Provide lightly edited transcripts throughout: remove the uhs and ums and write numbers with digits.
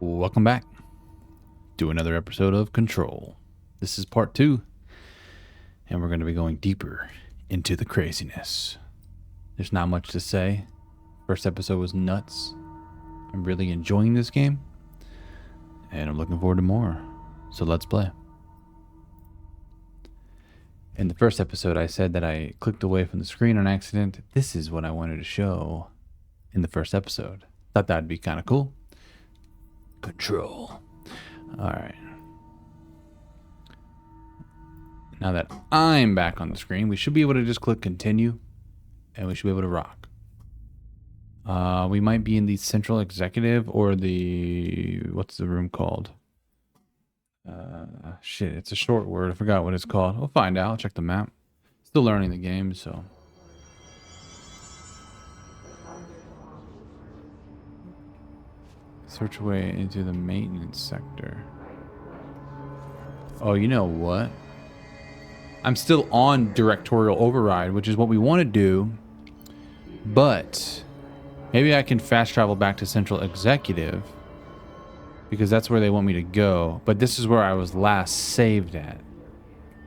Welcome back to another episode of Control. This is part 2, and we're going to be going deeper into the craziness. There's not much to say. First episode was nuts. I'm really enjoying this game, and I'm looking forward to more. So let's play. In the first episode, I said that I clicked away from the screen on accident. This is what I wanted to show in the first episode. Thought that'd be kind of cool. Control. Alright. Now that I'm back on the screen, we should be able to just click continue, and we should be able to rock. We might be in the central executive or the... what's the room called? Shit, it's a short word. I forgot what it's called. We'll find out. I'll check the map. Still learning the game, so... Search way into the maintenance sector. Oh, you know what? I'm still on directorial override, which is what we want to do. But maybe I can fast travel back to central executive because that's where they want me to go. But this is where I was last saved at.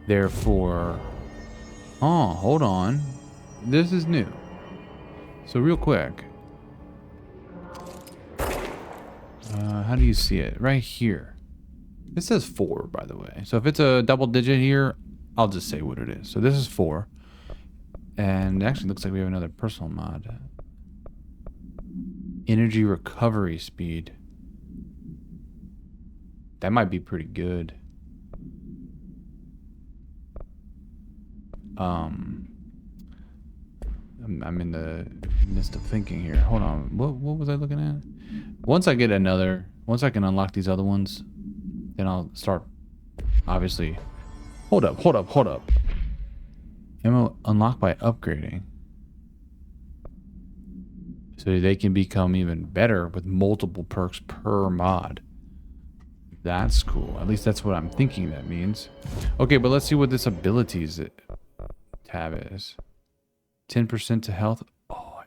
Therefore, oh, hold on. This is new. So real quick. How do you see it? Right here. It says 4, by the way. So if it's a double digit here, I'll just say what it is. So this is 4. And it actually looks like we have another personal mod. Energy recovery speed. That might be pretty good. I'm in the midst of thinking here. Hold on. What was I looking at? Once I can unlock these other ones, then I'll start, obviously. Hold up. Ammo unlocked by upgrading. So they can become even better with multiple perks per mod. That's cool. At least that's what I'm thinking that means. Okay, but let's see what this abilities tab is. 10% to health. Oh,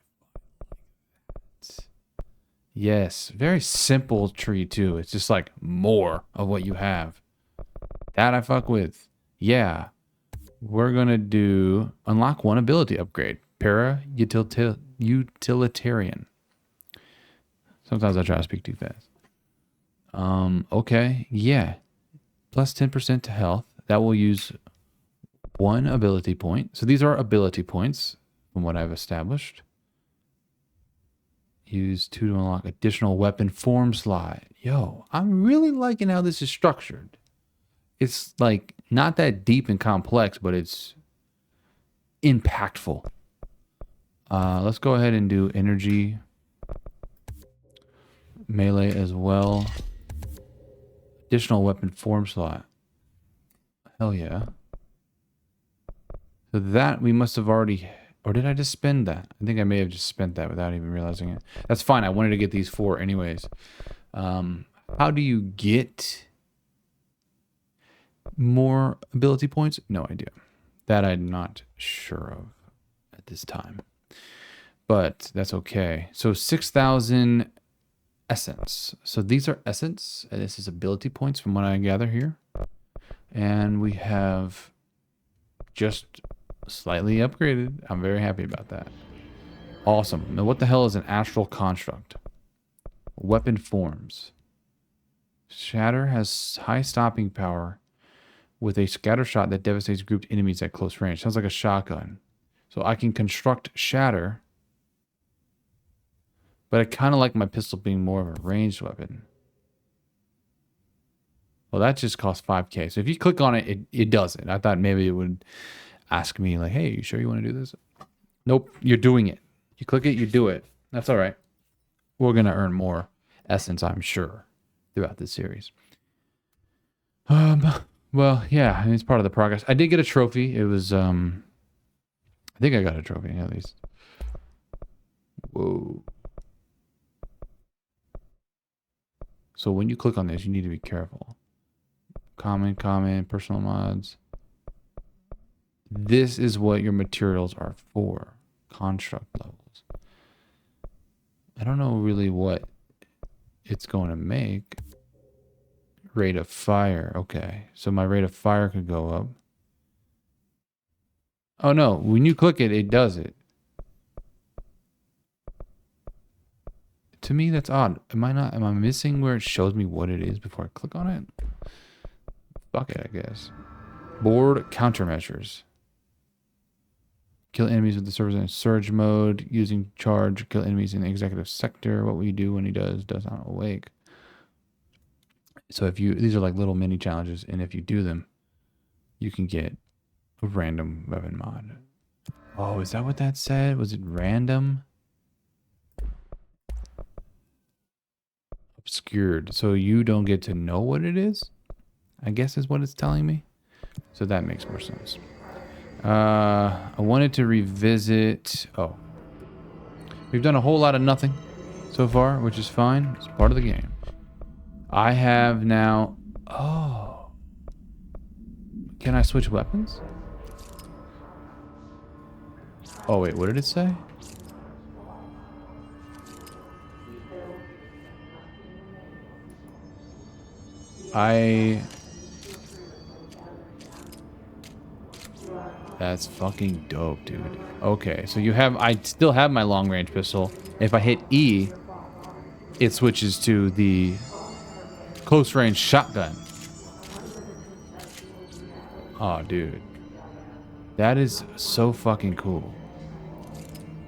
yes. Very simple tree, too. It's just like more of what you have. That I fuck with. Yeah. We're going to do unlock one ability upgrade. Utilitarian. Sometimes I try to speak too fast. Okay. Yeah. Plus 10% to health. That will use one ability point. So these are ability points from what I've established. Use 2 to unlock additional weapon form slot. Yo, I'm really liking how this is structured. It's like not that deep and complex, but it's impactful. Let's go ahead and do energy melee as well. Additional weapon form slot. Hell yeah. So that we must have already... Or did I just spend that? I think I may have just spent that without even realizing it. That's fine. I wanted to get these 4 anyways. How do you get more ability points? No idea. That I'm not sure of at this time. But that's okay. So 6,000 essence. So these are essence. And this is ability points from what I gather here. And we have just... slightly upgraded. I'm very happy about that. Awesome. Now what the hell is an astral construct? Weapon forms. Shatter has high stopping power with a scatter shot that devastates grouped enemies at close range. Sounds like a shotgun. So I can construct shatter. But I kind of like my pistol being more of a ranged weapon. Well, that just costs 5k. So if you click on it, it does it. I thought maybe it would ask me like, hey, you sure you want to do this? Nope, you're doing it. You click it, you do it. That's all right. We're going to earn more essence, I'm sure, throughout this series. Well, yeah, I mean, it's part of the progress. I did get a trophy. It was, I think I got a trophy at least. Whoa. So when you click on this, you need to be careful. Common, personal mods. This is what your materials are for. Construct levels. I don't know really what it's going to make rate of fire. Okay, so my rate of fire could go up. Oh no, when you click it, it does it. To me, that's odd. Am I missing where it shows me what it is before I click on it? Fuck it, I guess. Board countermeasures. Kill enemies with the servers in surge mode. Using charge. Kill enemies in the executive sector. What will you do when he does not awake? So if you, these are like little mini challenges, and if you do them, you can get a random weapon mod. Oh, is that what that said? Was it random? Obscured. So you don't get to know what it is? I guess is what it's telling me. So that makes more sense. I wanted to revisit... Oh. We've done a whole lot of nothing so far, which is fine. It's part of the game. I have now... Oh. Can I switch weapons? Oh, wait. What did it say? That's fucking dope, dude. Okay, so you have... I still have my long-range pistol. If I hit E, it switches to the close-range shotgun. Oh, dude. That is so fucking cool.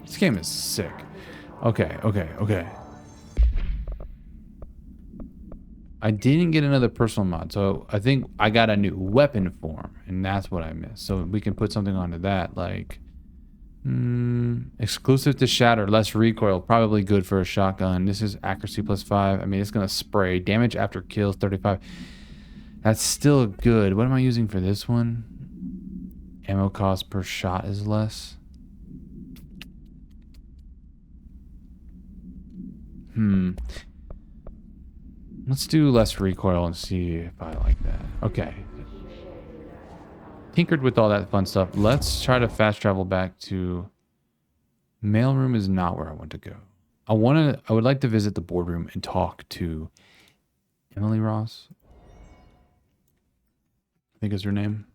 This game is sick. Okay. I didn't get another personal mod, so I think I got a new weapon form, and that's what I missed. So we can put something onto that, like exclusive to shatter, less recoil, probably good for a shotgun. This is accuracy +5. I mean, it's gonna spray. Damage after kills 35. That's still good. What am I using for this one? Ammo cost per shot is less. Let's do less recoil and see if I like that. Okay. Tinkered with all that fun stuff. Let's try to fast travel back to... Mailroom is not where I want to go. I would like to visit the boardroom and talk to Emily Ross. I think is her name.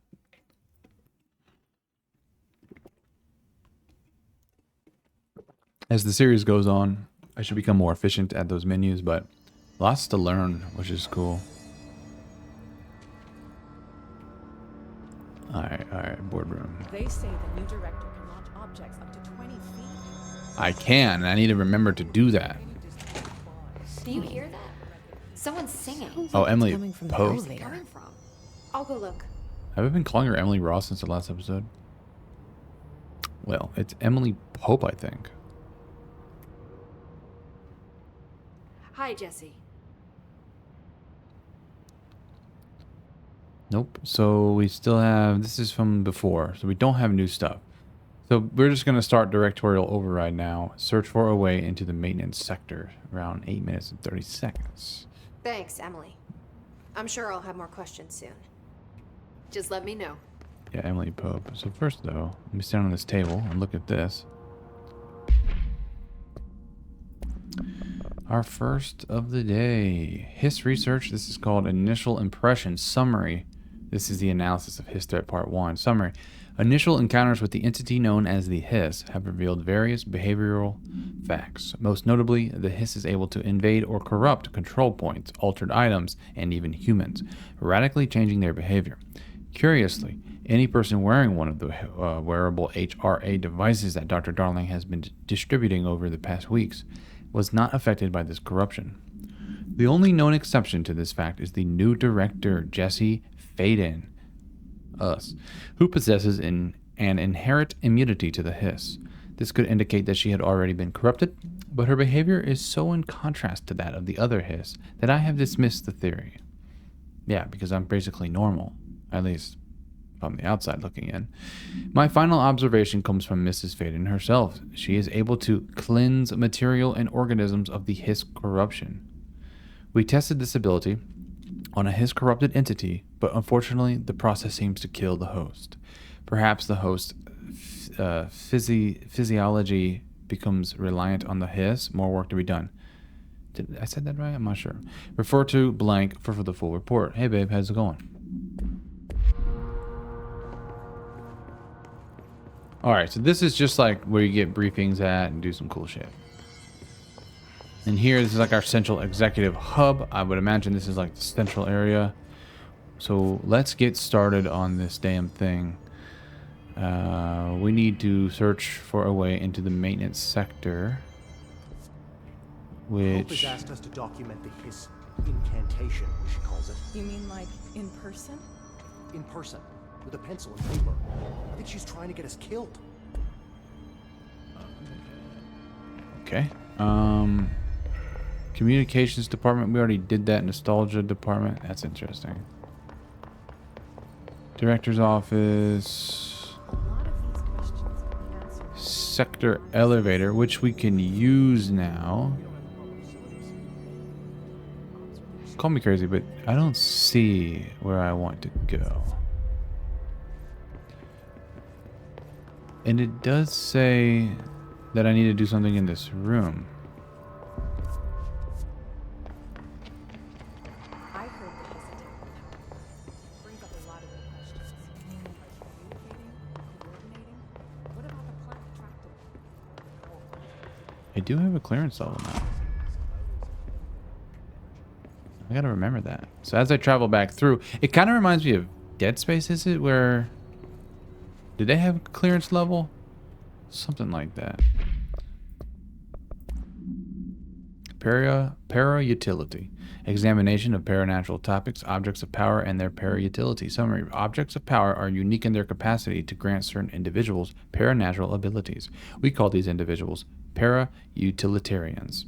As the series goes on, I should become more efficient at those menus, but lots to learn, which is cool. Alright, boardroom. They say the new director can launch objects up to 20 feet. I can, and I need to remember to do that. Do you hear that? Someone's singing. Oh, Emily Pope. Where's it coming from? I'll go look. Have I been calling her Emily Ross since the last episode? Well, it's Emily Pope, I think. Hi, Jesse. Nope. So we still have... This is from before, so we don't have new stuff. So we're just going to start Directorial Override now. Search for a way into the maintenance sector. Around 8 minutes and 30 seconds. Thanks, Emily. I'm sure I'll have more questions soon. Just let me know. Yeah, Emily Pope. So first, though, let me stand on this table and look at this. Our first of the day. HISS research. This is called Initial Impression Summary. This is the analysis of HISS threat part 1. Summary. Initial encounters with the entity known as the HISS have revealed various behavioral facts. Most notably, the HISS is able to invade or corrupt control points, altered items, and even humans, radically changing their behavior. Curiously, any person wearing one of the wearable HRA devices that Dr. Darling has been distributing over the past weeks was not affected by this corruption. The only known exception to this fact is the new director, Jesse Faden, who possesses an inherent immunity to the HISS. This could indicate that she had already been corrupted, but her behavior is so in contrast to that of the other HISS that I have dismissed the theory. Yeah, because I'm basically normal, at least from the outside looking in. My final observation comes from Mrs. Faden herself. She is able to cleanse material and organisms of the HISS corruption. We tested this ability on a HISS corrupted entity, but unfortunately the process seems to kill the host. Perhaps the host physiology becomes reliant on the HISS. More work to be done. Did I said that right? I'm not sure. Refer to blank for the full report. Hey, babe, how's it going? All right, so this is just like where you get briefings at and do some cool shit. And here, this is like our central executive hub. I would imagine this is like the central area. So let's get started on this damn thing. We need to search for a way into the maintenance sector. Hope has Which... asked us to document the his incantation, she calls it. You mean like in person? In person, with a pencil and paper. I think she's trying to get us killed. Okay. Communications department. We already did that. Nostalgia department. That's interesting. Director's office. A lot of these questions can be answered. Sector elevator, which we can use now. Call me crazy, but I don't see where I want to go. And it does say that I need to do something in this room. I've heard the hesitant brings up a lot of new questions. Like communicating, coordinating. What about the plant attractive? I do have a clearance level now. I gotta remember that. So as I travel back through, it kind of reminds me of Dead Space, is it? Where... Did they have a clearance level? Something like that. Para-utility. Examination of paranatural topics, objects of power, and their para-utility. Summary. Objects of power are unique in their capacity to grant certain individuals paranatural abilities. We call these individuals para-utilitarians.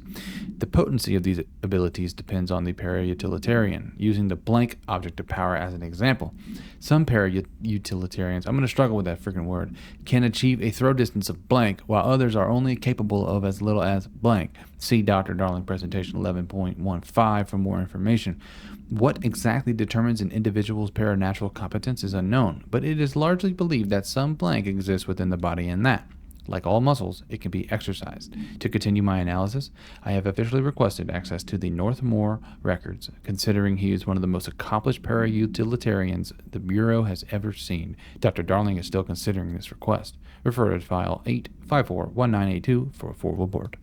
The potency of these abilities depends on the para-utilitarian. Using the blank object of power as an example, some para-utilitarians, I'm going to struggle with that freaking word, can achieve a throw distance of blank, while others are only capable of as little as blank. See Dr. Darling presentation 11.15 for more information. What exactly determines an individual's paranatural competence is unknown, but it is largely believed that some blank exists within the body and that, like all muscles, it can be exercised. To continue my analysis, I have officially requested access to the Northmore records, considering he is one of the most accomplished para-utilitarians the Bureau has ever seen. Dr. Darling is still considering this request. Refer to file 8541982 for a full report.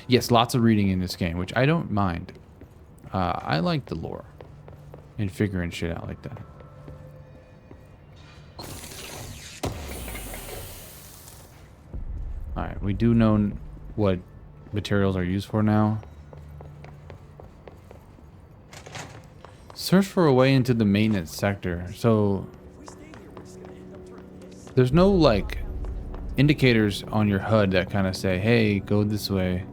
Yes, lots of reading in this game, which I don't mind. I like the lore and figuring shit out like that. Alright, we do know what materials are used for now. Search for a way into the maintenance sector. So, there's no, like, indicators on your HUD that kind of say, hey, go this way.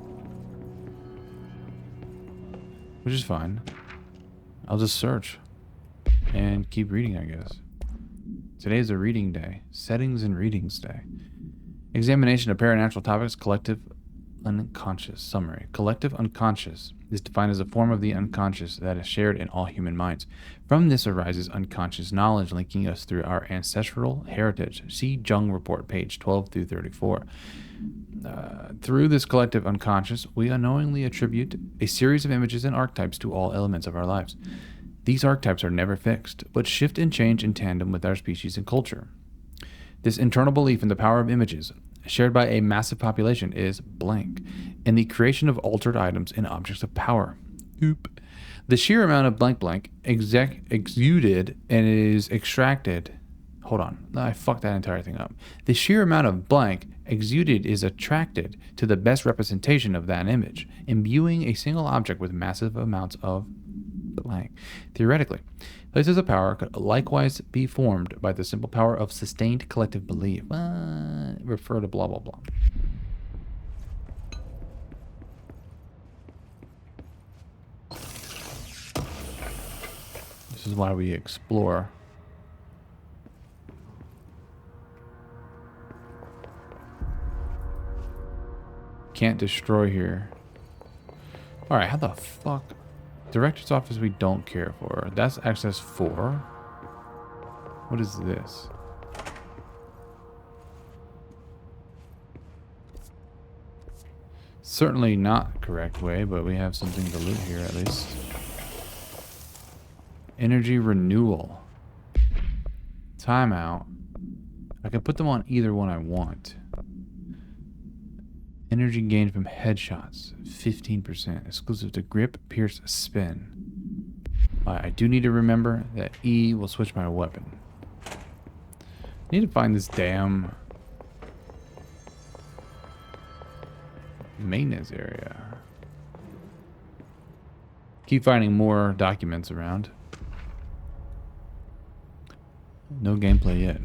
Which is fine. I'll just search and keep reading, I guess. Today's a reading day. Settings and readings day. Examination of paranatural topics, collective unconscious. Summary. Collective unconscious is defined as a form of the unconscious that is shared in all human minds. From this arises unconscious knowledge linking us through our ancestral heritage. See Jung Report, page 12 through 34. Through this collective unconscious, we unknowingly attribute a series of images and archetypes to all elements of our lives. These archetypes are never fixed, but shift and change in tandem with our species and culture. This internal belief in the power of images, shared by a massive population, is blank, and the creation of altered items and objects of power. Oop. The sheer amount of blank blank exuded and is extracted. Hold on, I fucked that entire thing up. The sheer amount of blank exuded is attracted to the best representation of that image, imbuing a single object with massive amounts of blank. Theoretically, places of power could likewise be formed by the simple power of sustained collective belief. Refer to blah blah blah. This is why we explore. Can't destroy here. Alright, how the fuck? Director's office we don't care for. That's access 4. What is this? Certainly not correct way, but we have something to loot here at least. Energy renewal. Timeout. I can put them on either one I want. Energy gained from headshots, 15%. Exclusive to grip, pierce, spin. I do need to remember that E will switch my weapon. Need to find this damn maintenance area. Keep finding more documents around. No gameplay yet.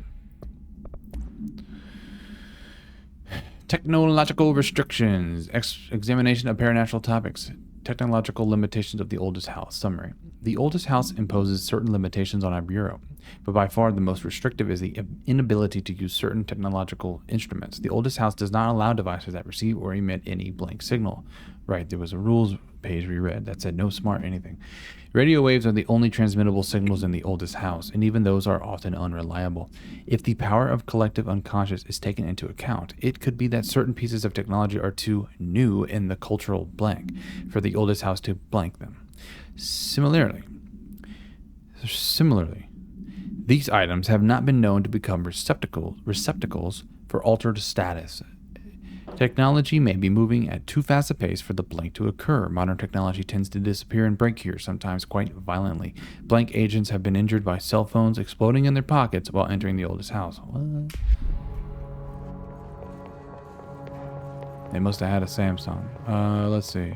Technological restrictions. Examination of paranatural topics. Technological limitations of the oldest house. Summary. The oldest house imposes certain limitations on our bureau, but by far the most restrictive is the inability to use certain technological instruments. The oldest house does not allow devices that receive or emit any blank signal. Right, there was a rules page we read that said no smart anything. Radio waves are the only transmittable signals in the oldest house, and even those are often unreliable. If the power of collective unconscious is taken into account, it could be that certain pieces of technology are too new in the cultural blank for the oldest house to blank them. Similarly, these items have not been known to become receptacles for altered status. Technology may be moving at too fast a pace for the blank to occur. Modern technology tends to disappear and break here, sometimes quite violently. Blank agents have been injured by cell phones exploding in their pockets while entering the oldest house. What? They must have had a Samsung. Let's see.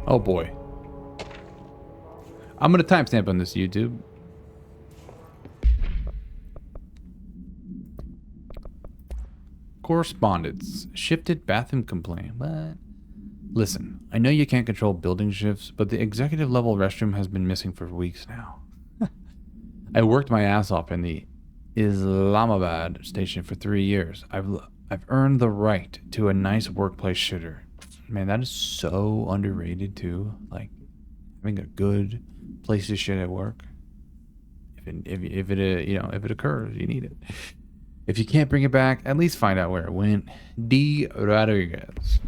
Oh boy. I'm gonna timestamp on this, YouTube. Correspondence. Shifted bathroom complaint. What? Listen, I know you can't control building shifts, but the executive level restroom has been missing for weeks now. I worked my ass off in the Islamabad station for 3 years. I've earned the right to a nice workplace shitter. Man, that is so underrated too. Like having a good place to shit at work. If it occurs, you need it. If you can't bring it back, at least find out where it went. D. Rodriguez.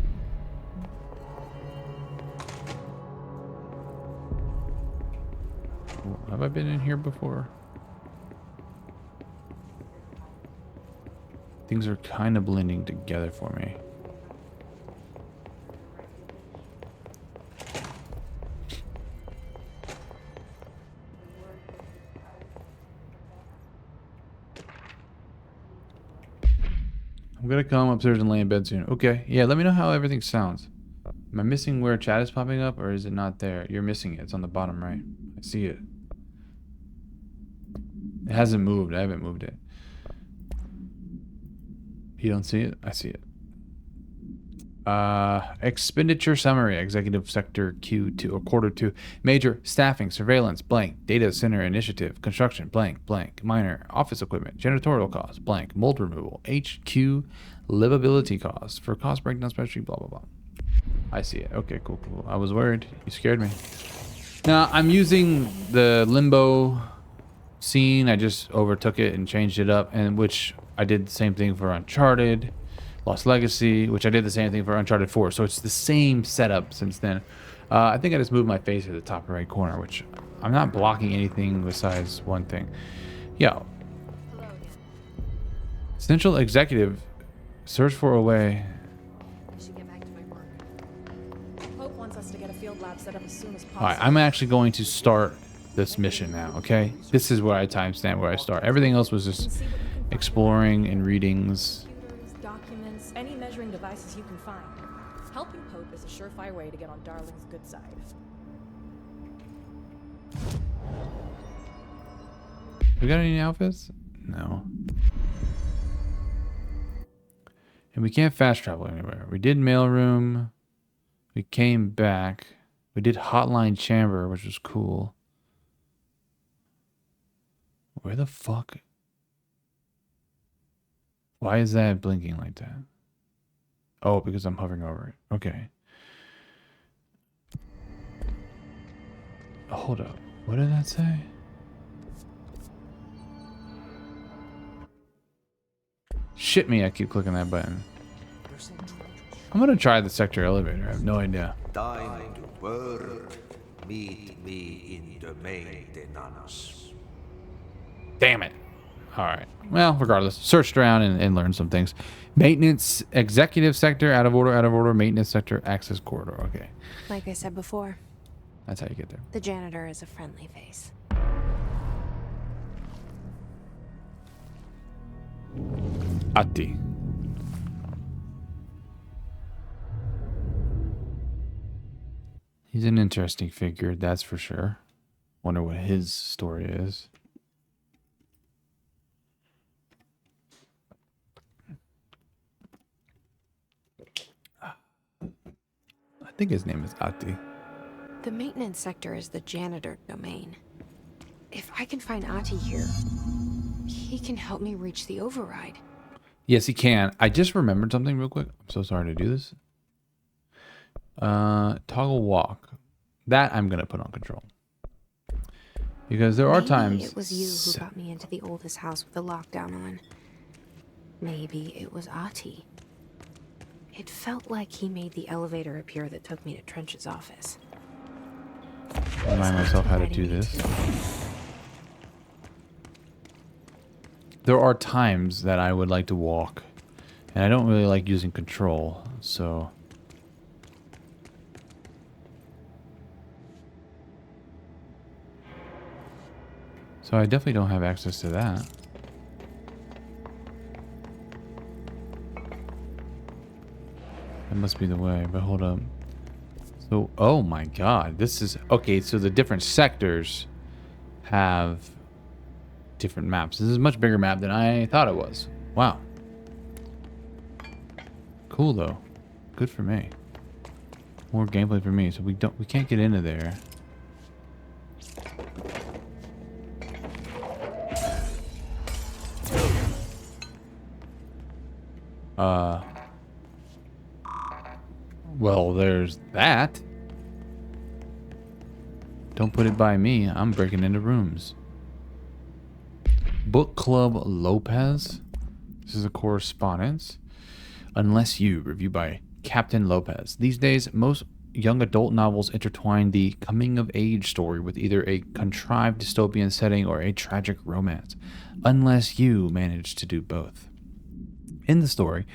Have I been in here before? Things are kind of blending together for me. I'm gonna come upstairs and lay in bed soon. Okay, yeah, let me know how everything sounds. Am I missing where chat is popping up, or is it not there? You're missing it. It's on the bottom right. I see it. It hasn't moved. I haven't moved it. You don't see it? I see it. Expenditure summary. Executive sector Q2 or quarter 2. Major staffing, surveillance, blank. Data center initiative, construction, blank, blank. Minor office equipment, janitorial costs, blank. Mold removal, HQ livability costs for cost breakdown spreadsheet, blah, blah, blah. I see it. Okay, cool, cool. I was worried. You scared me. Now, I'm using the limbo scene. I just overtook it and changed it up, and which I did the same thing for Uncharted. Lost Legacy, which I did the same thing for Uncharted 4. So it's the same setup since then. I think I just moved my face to the top right corner, which I'm not blocking anything besides one thing. Yo. Hello again. Central Executive, search for a way. I should get back to my work. Pope wants us to get a field lab set up as soon as possible. Alright, I'm actually going to start this mission now, okay? This is where I timestamp where I start. Everything else was just exploring and readings. Documents, any measuring devices you can find. Helping Pope is a surefire way to get on Darling's good side. We got any outfits? No. And we can't fast travel anywhere. We did mailroom. We came back. We did hotline chamber, which was cool. Where the fuck? Why is that blinking like that? Oh, because I'm hovering over it. Okay. Hold up. What did that say? Shit me, I keep clicking that button. They're saying treasures. I'm gonna try the sector elevator. I have no idea. Time to work. Meet me in the maintenance. Damn it. All right. Well, regardless, searched around and learned some things. Maintenance executive sector, out of order, out of order. Maintenance sector, access corridor. Okay. Like I said before, That's how you get there. the janitor is a friendly face. Ati. He's an interesting figure, that's for sure. Wonder what his story is. I think his name is Ati. The maintenance sector is the janitor domain. If I can find Ati here, he can help me reach the override. Yes, he can. I just remembered something real quick. I'm so sorry to do this. Toggle walk. That I'm gonna put on control. Because there are Maybe times it was you who got me into the oldest house with the lockdown on. Maybe it was Ati. It felt like he made the elevator appear that took me to Trench's office. Remind myself how to do this. There are times that I would like to walk, and I don't really like using control, so... So I definitely don't have access to that. That must be the way, but hold up. So, oh my god, this is... Okay, so the different sectors have different maps. This is a much bigger map than I thought it was. Wow. Cool though. Good for me. More gameplay for me. So we can't get into there. Well, there's that. Don't put it by me. I'm breaking into rooms. Book Club Lopez. This is a correspondence. Unless You, reviewed by Captain Lopez. These days, most young adult novels intertwine the coming-of-age story with either a contrived dystopian setting or a tragic romance. Unless You managed to do both. In the story,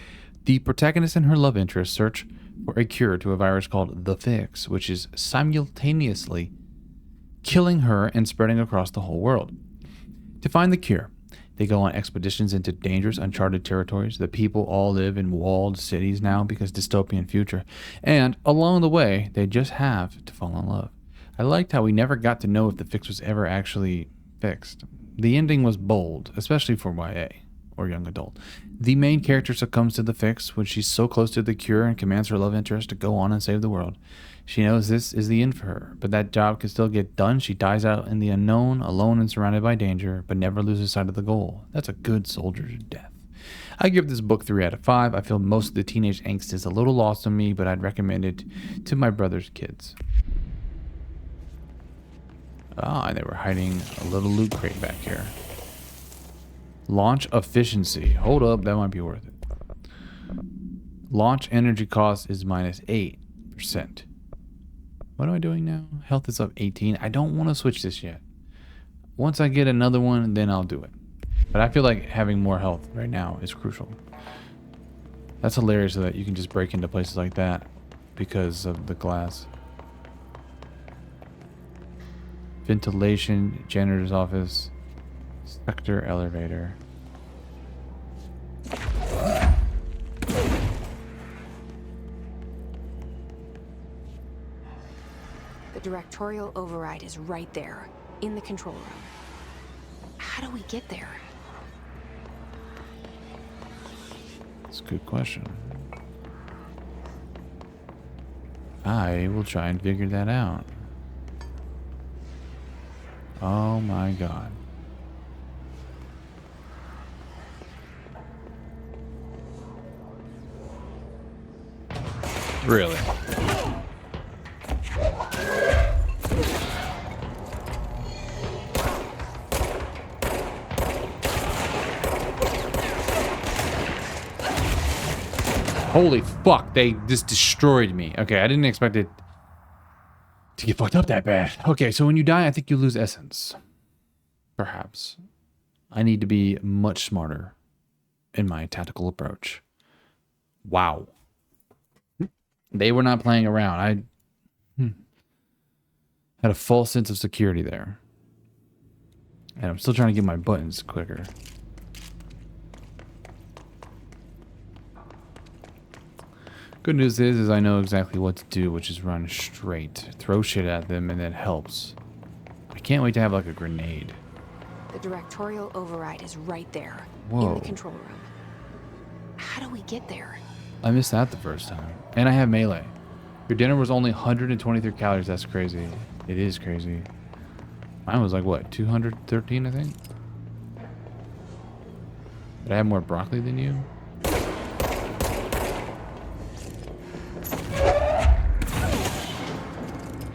the protagonist and her love interest search for a cure to a virus called the Fix, which is simultaneously killing her and spreading across the whole world. To find the cure, they go on expeditions into dangerous, uncharted territories. The people all live in walled cities now because dystopian future. And along the way, they just have to fall in love. I liked how we never got to know if the fix was ever actually fixed. The ending was bold, especially for YA, or young adult. The main character succumbs to the fix when she's so close to the cure and commands her love interest to go on and save the world. She knows this is the end for her, but that job can still get done. She dies out in the unknown, alone and surrounded by danger, but never loses sight of the goal. That's a good soldier's death. I give this book 3 out of 5. I feel most of the teenage angst is a little lost on me, but I'd recommend it to my brother's kids. Ah, and they were hiding a little loot crate back here. Launch efficiency. Hold up, that might be worth it. Launch energy cost is minus 8%. What am I doing now? Health is up 18. I don't want to switch this yet. Once I get another one, then I'll do it. But I feel like having more health right now is crucial. That's hilarious that you can just break into places like that because of the glass. Ventilation, janitor's office, sector elevator. The directorial override is right there, in the control room. How do we get there? That's a good question. I will try and figure that out. Oh my god. Really? Holy fuck, they just destroyed me. Okay, I didn't expect it to get fucked up that bad. Okay, so when you die, I think you lose essence. Perhaps. I need to be much smarter in my tactical approach. Wow. They were not playing around. I had a false sense of security there. And I'm still trying to get my buttons quicker. Good news is I know exactly what to do, which is run straight, throw shit at them, and that helps. I can't wait to have like a grenade. The directorial override is right there. Whoa. In the control room. How do we get there? I missed that the first time. And I have melee. Your dinner was only 123 calories. That's crazy. It is crazy. Mine was like, what, 213, I think? Did I have more broccoli than you?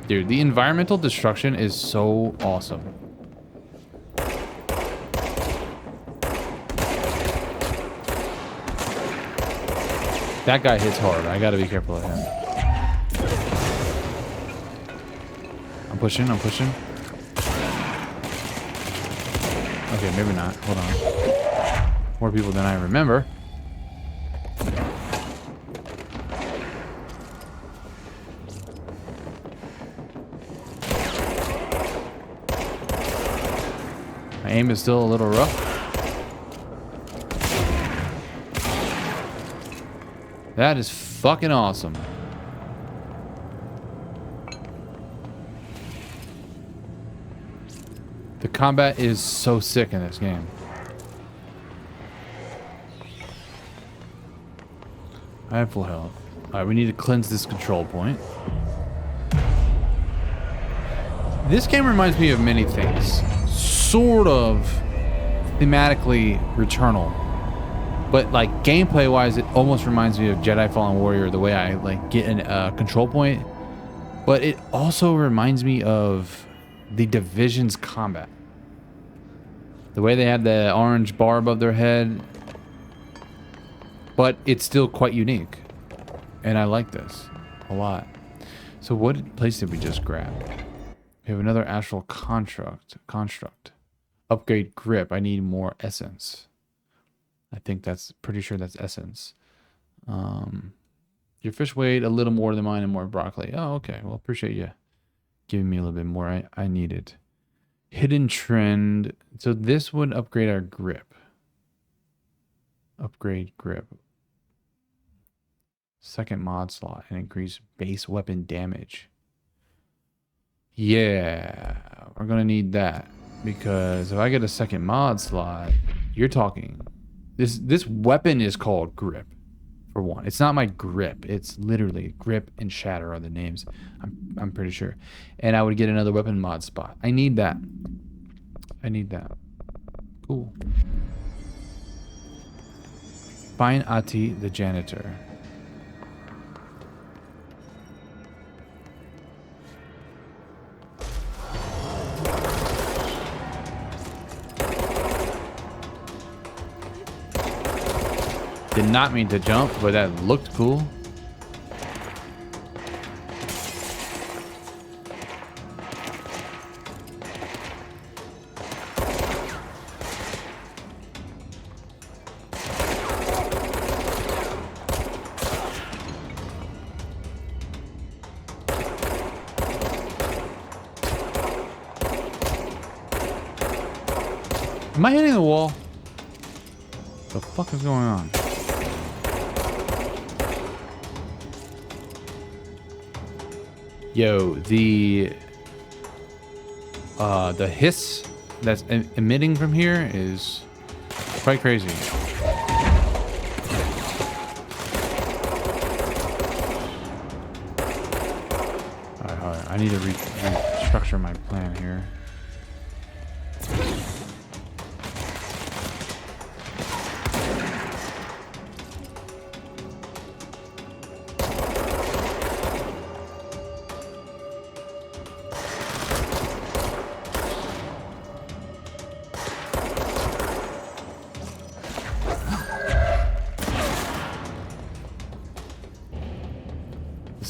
Dude, the environmental destruction is so awesome. That guy hits hard. I gotta be careful of him. I'm pushing, I'm pushing. Okay, maybe not. Hold on. More people than I remember. My aim is still a little rough. That is fucking awesome. The combat is so sick in this game. I have full health. Alright, we need to cleanse this control point. This game reminds me of many things. Sort of thematically Returnal. But like gameplay wise, it almost reminds me of Jedi Fallen Warrior, the way I like get a control point. But it also reminds me of the Division's combat. The way they had the orange bar above their head. But it's still quite unique. And I like this a lot. So what place did we just grab? We have another astral construct. Upgrade grip. I need more essence. I think that's pretty sure that's essence. Your fish weighed a little more than mine and more broccoli. Oh, okay. Well, appreciate you giving me a little bit more. I need it. Hidden trend. So this would upgrade our grip. Upgrade grip. Second mod slot and increase base weapon damage. Yeah, we're gonna need that because if I get a second mod slot, you're talking. This weapon is called grip, for one. It's not my grip. It's literally grip and shatter are the names. I'm pretty sure. And I would get another weapon mod spot. I need that. I need that. Cool. Find Ati the janitor. Did not mean to jump, but that looked cool. Am I hitting the wall? The fuck is going on? Yo, the hiss that's emitting from here is quite crazy. Alright, I need to restructure my plan here.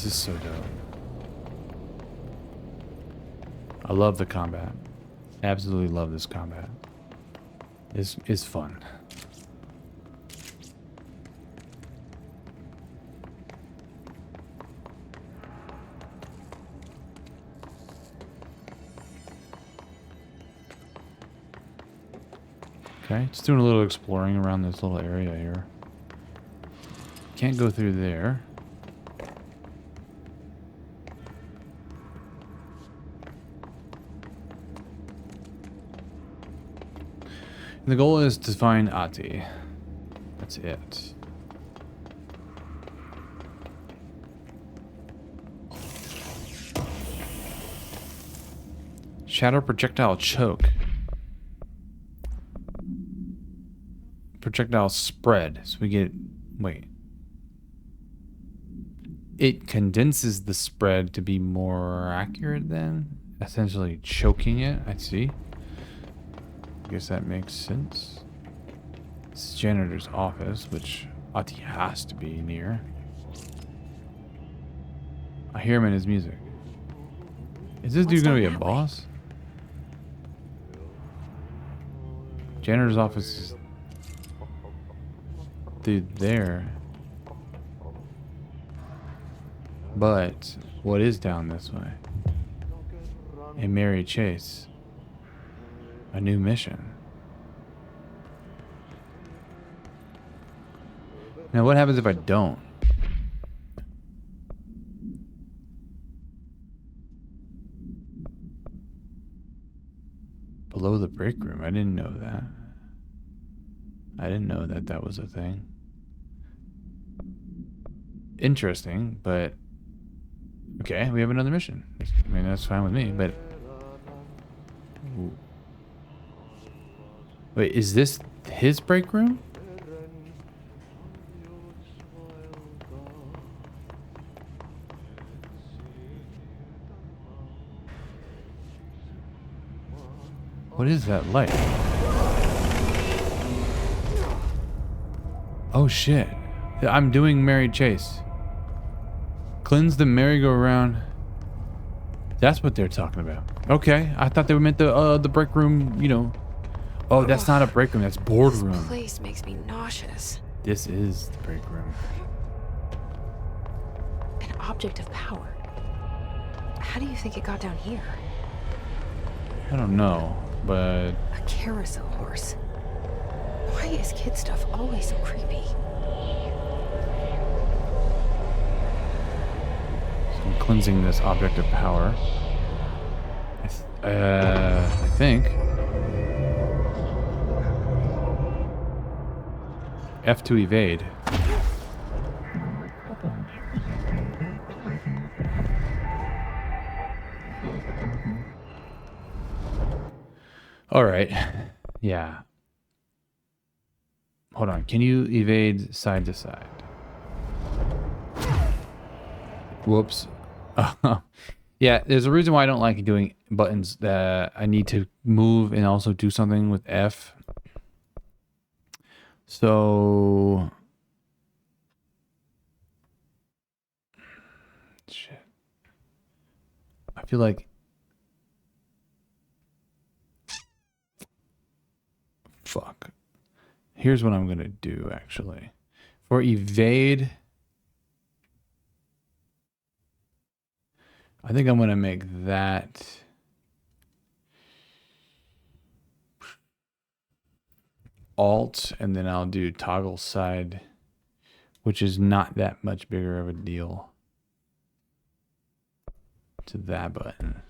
This is so dope. I love the combat. Absolutely love this combat. It's fun. Okay, just doing a little exploring around this little area here. Can't go through there. And the goal is to find Ati. That's it. Shadow projectile choke. Projectile spread. So we get... Wait. It condenses the spread to be more accurate then? Essentially choking it. I see. I guess that makes sense. This is janitor's office, which Ati has to be near. I hear him in his music. Is this dude gonna be a boss? Janitor's office is... Dude, there. But what is down this way? A Mary Chase. A new mission. Now what happens if I don't? Below the break room. I didn't know that. I didn't know that that was a thing. Interesting, but okay, we have another mission. I mean, that's fine with me, but ooh. Wait, is this his break room? What is that light? Oh shit. I'm doing Mary Chase. Cleanse the merry-go-round. That's what they're talking about. Okay, I thought they meant the break room, you know. Oh, that's not a break room, that's boardroom. This place makes me nauseous. This is the break room. An object of power. How do you think it got down here? I don't know, but A carousel horse. Why is kid stuff always so creepy? so I'm cleansing this object of power. I think. F to evade. All right. Yeah. Hold on. Can you evade side to side? Whoops. Yeah, there's a reason why I don't like doing buttons that I need to move and also do something with F. So... Shit. I feel like... Fuck. Here's what I'm gonna do, actually. For evade... I think I'm gonna make that... Alt, and then I'll do toggle side, which is not that much bigger of a deal to that button.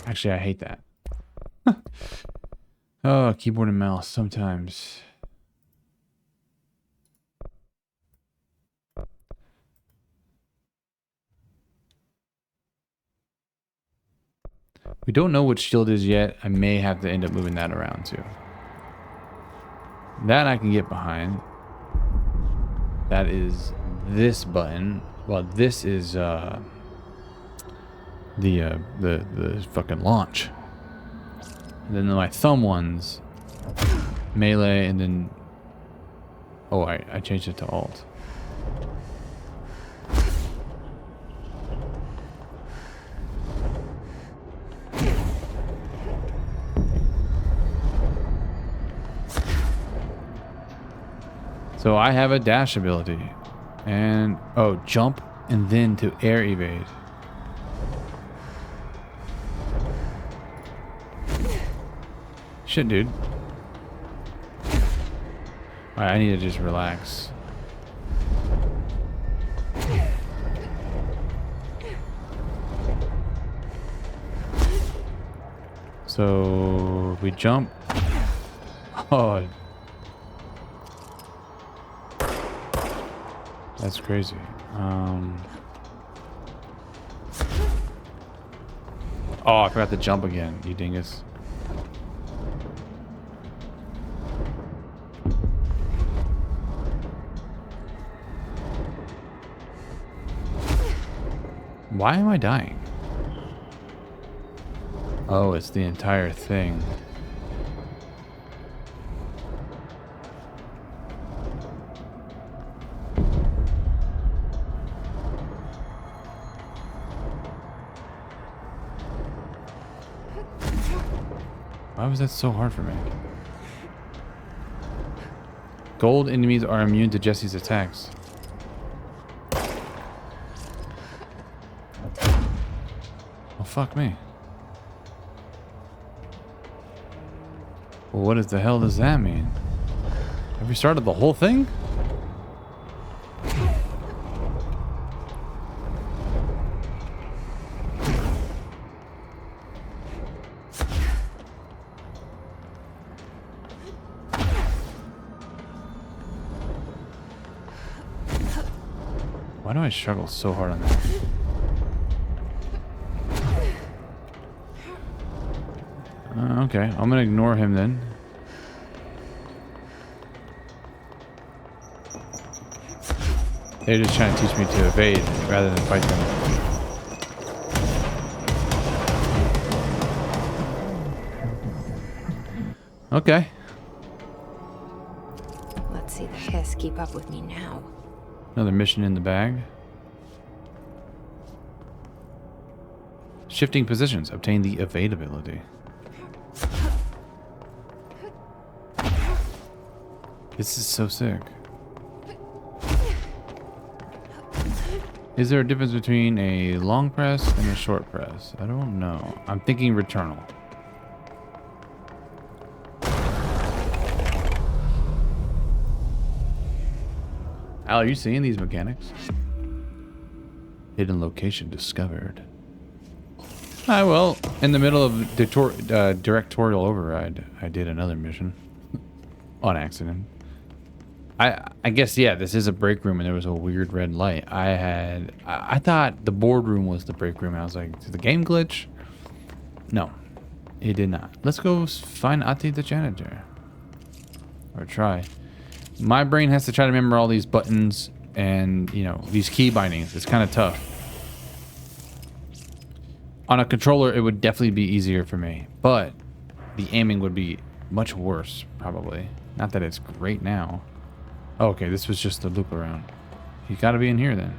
Actually, I hate that. Oh, keyboard and mouse sometimes. We don't know what shield is yet. I may have to end up moving that around too. That I can get behind. That is this button. Well, this is the fucking launch. And then my thumb ones, melee, and then Oh, I changed it to alt. So I have a dash ability. And, oh, jump and then to air evade. Shit, dude. Alright, I need to just relax. So we jump. Oh, that's crazy. Oh, I forgot to jump again, you dingus. Why am I dying? Oh, it's the entire thing. Why was that so hard for me? Gold enemies are immune to Jesse's attacks. Oh, fuck me. Well, what the hell does that mean? Have we started the whole thing? Why do I struggle so hard on that? Okay, I'm gonna ignore him then. They're just trying to teach me to evade rather than fight them. Okay. Let's see the hiss keep up with me now. Another mission in the bag. Shifting positions. Obtain the evade ability. This is so sick. Is there a difference between a long press and a short press? I don't know. I'm thinking Returnal. Al, are you seeing these mechanics? Hidden location discovered. Well, in the middle of directorial override, I did another mission. On accident. I guess, yeah, this is a break room and there was a weird red light. I thought the boardroom was the break room. And I was like, did the game glitch? No, it did not. Let's go find Ati the janitor. Or try. My brain has to try to remember all these buttons and, you know, these key bindings. It's kind of tough. On a controller, it would definitely be easier for me. But the aiming would be much worse, probably. Not that it's great now. Oh, okay, this was just the loop around. You gotta be in here then.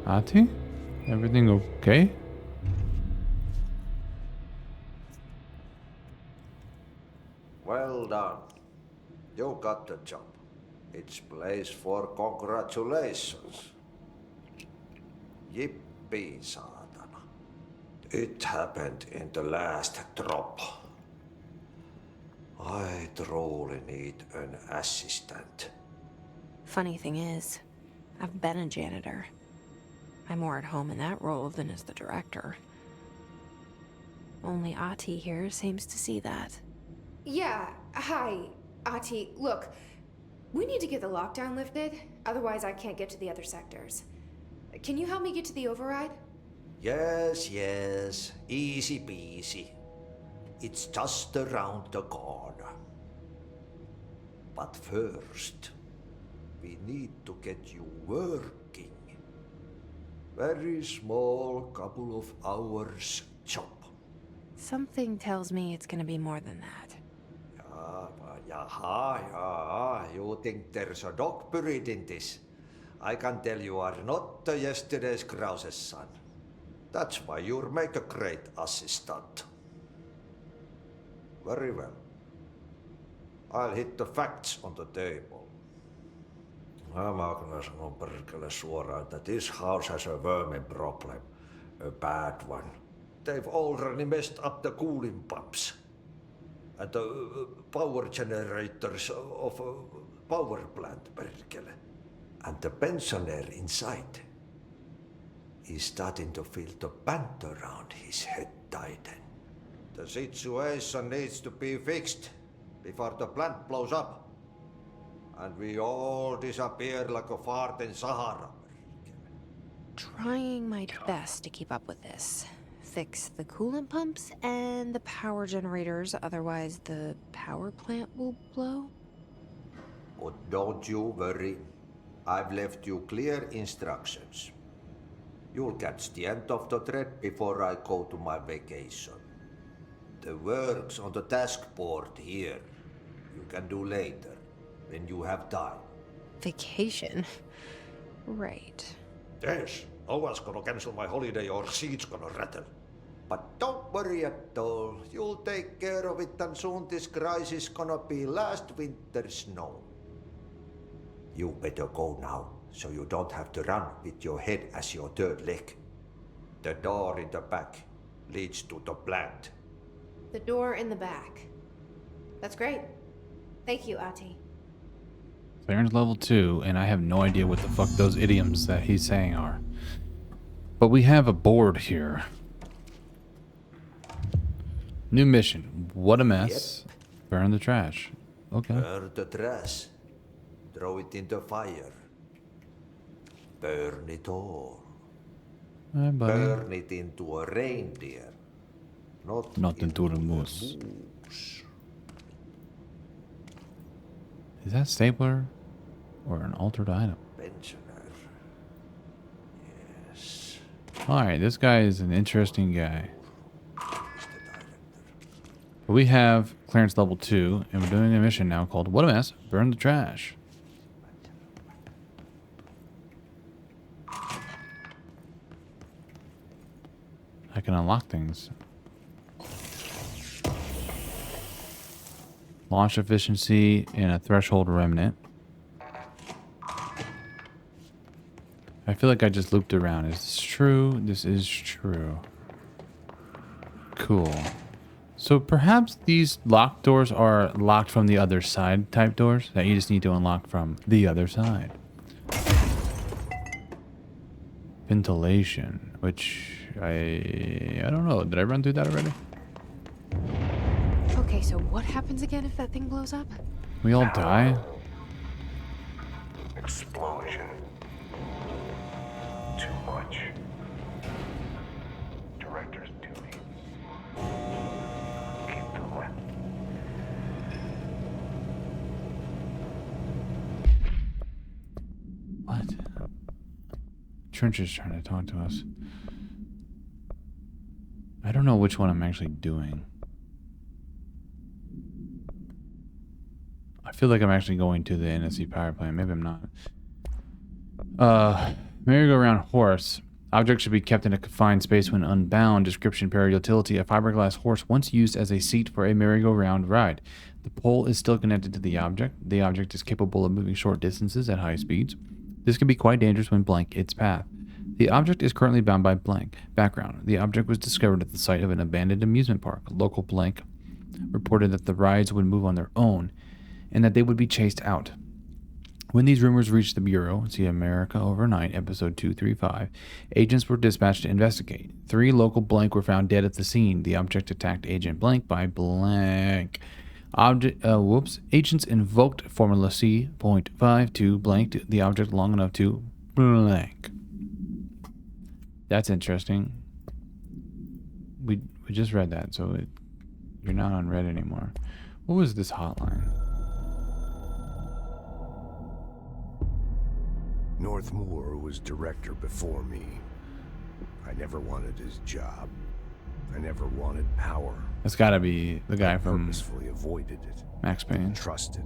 Ati? Everything okay? Well done. You got the job. It's place for congratulations. Yippee, saatana. It happened in the last drop. I truly need an assistant. Funny thing is, I've been a janitor. I'm more at home in that role than as the director. Only Ati here seems to see that. Yeah, hi, Ati. Look, we need to get the lockdown lifted, otherwise I can't get to the other sectors. Can you help me get to the override? Yes, easy peasy. It's just around the corner. But first, we need to get you working. Very small, couple of hours job. Something tells me it's gonna be more than that. Yaha, you think there's a dog buried in this? I can tell you are not yesterday's Krause's son. That's why you'll make a great assistant. Very well. I'll hit the facts on the table. Mä kyllä sanon perkele suoraan, että this house has a vermin problem. A bad one. They've already messed up the cooling pumps. And the power generators of a power plant, perkele. And the pensioner inside is starting to feel the band around his head tighten. The situation needs to be fixed before the plant blows up. And we all disappear like a fart in Sahara. Trying my best to keep up with this. Fix the coolant pumps and the power generators, otherwise the power plant will blow. But don't you worry. I've left you clear instructions. You'll catch the end of the thread before I go to my vacation. The work's on the task board here. You can do later, when you have time. Vacation? Right. Yes, no one's gonna cancel my holiday or seat's gonna rattle. But don't worry at all. You'll take care of it and soon this crisis gonna be last winter's snow. You better go now, so you don't have to run with your head as your third leg. The door in the back leads to the plant. The door in the back. That's great. Thank you, Ati. Clearance level 2, and I have no idea what the fuck those idioms that he's saying are. But we have a board here. New mission. What a mess. Burn the trash. Okay. Burn the trash. Throw it in the fire. Burn it all. Hi, buddy. Burn it into a reindeer. Not into the moose. Is that stapler or an altered item? Pensioner. Yes. Alright, this guy is an interesting guy. Mr. Director. We have clearance level 2, and we're doing a mission now called What a Mess, Burn the Trash. I can unlock things. Launch efficiency and a threshold remnant. I feel like I just looped around. Is this true? This is true. Cool. So perhaps these locked doors are locked from the other side type doors that you just need to unlock from the other side. Ventilation, which I don't know. Did I run through that already? Okay, so what happens again if that thing blows up? We all die? Explosion. Too much. Director's duty. Keep going. What? Trench is trying to talk to us. I don't know which one I'm actually doing. I feel like I'm actually going to the NSC power plant. Maybe I'm not. Merry-go-round horse. Object should be kept in a confined space when unbound. Description: para utility. A fiberglass horse once used as a seat for a merry-go-round ride. The pole is still connected to the object. The object is capable of moving short distances at high speeds. This can be quite dangerous when blank its path. The object is currently bound by blank. Background: the object was discovered at the site of an abandoned amusement park. Local blank reported that the rides would move on their own and that they would be chased out. When these rumors reached the Bureau, see America Overnight, episode 235, agents were dispatched to investigate. 3 local blank were found dead at the scene. The object attacked Agent Blank by blank. Agents invoked Formula C.5 to blanked the object long enough to blank. That's interesting. We just read that, so you're not on red anymore. What was this hotline? Northmoor was director before me. I never wanted his job. I never wanted power. That's got to be the guy I from purposefully avoided it. Max Payne. Trusted.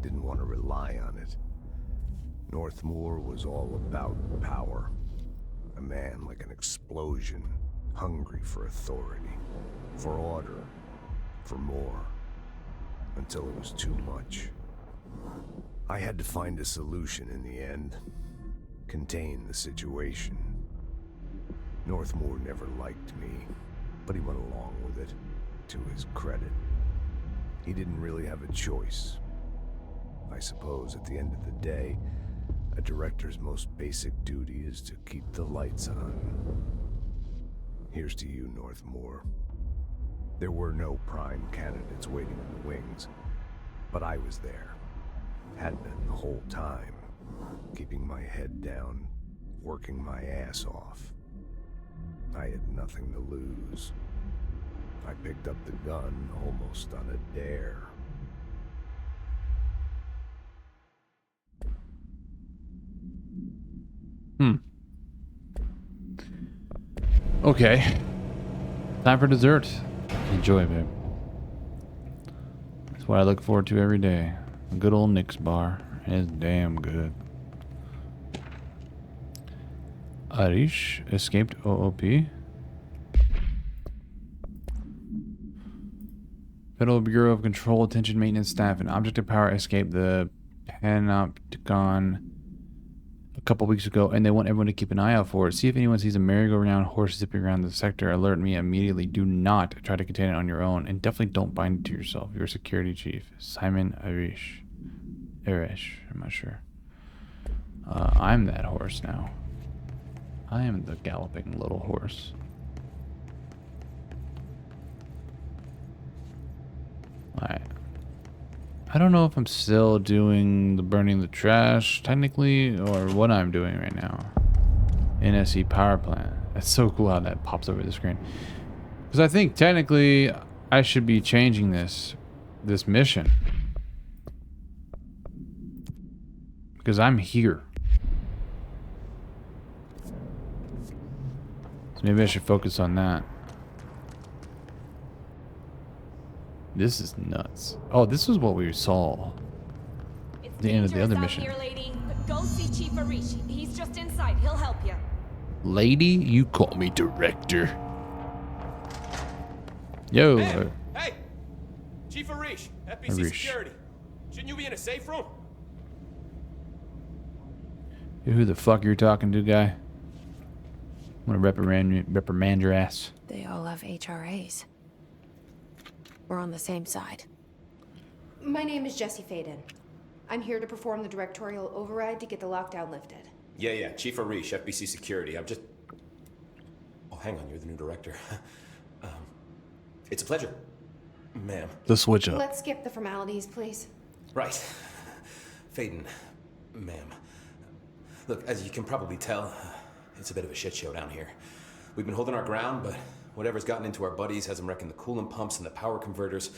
Didn't want to rely on it. Northmoor was all about power. A man like an explosion, hungry for authority, for order, for more, until it was too much. I had to find a solution in the end. Contain the situation. Northmoor never liked me, but he went along with it, to his credit. He didn't really have a choice. I suppose at the end of the day, a director's most basic duty is to keep the lights on. Here's to you, Northmoor. There were no prime candidates waiting in the wings, but I was there. Had been the whole time, keeping my head down, working my ass off. I had nothing to lose. I picked up the gun almost on a dare. Okay. Time for dessert. Enjoy, babe. That's what I look forward to every day. A good old Nick's bar. It's damn good. Arish escaped OOP. Federal Bureau of Control, attention maintenance staff, and object of power escaped the Panopticon a couple weeks ago, and they want everyone to keep an eye out for it. See if anyone sees a merry-go-round horse zipping around the sector. Alert me immediately. Do not try to contain it on your own, and definitely don't bind it to yourself. Your security chief, Simon Arish. I'm not sure. I'm that horse now. I am the galloping little horse. Alright. I don't know if I'm still doing the burning the trash, technically, or what I'm doing right now. NSC power plant. That's so cool how that pops over the screen. Because I think, technically, I should be changing this mission. Because I'm here. So maybe I should focus on that. This is nuts. Oh, this is what we saw. It's The end of the other dangerous mission. out here, lady. But go see Chief Arish. He's just inside. He'll help you. Lady, you call me director. Yo. Hey! Chief Arish, FBC Arish. Security. Shouldn't you be in a safe room? Who the fuck you're talking to, guy? I'm gonna reprimand your ass. They all have HRAs. We're on the same side. My name is Jesse Faden. I'm here to perform the directorial override to get the lockdown lifted. Yeah, Chief Arish, FBC Security. I'm just... Oh, hang on, you're the new director. It's a pleasure, ma'am. The switch up. Let's skip the formalities, please. Right. Faden, ma'am. Look, as you can probably tell, it's a bit of a shit show down here. We've been holding our ground, but whatever's gotten into our buddies has them wrecking the coolant pumps and the power converters.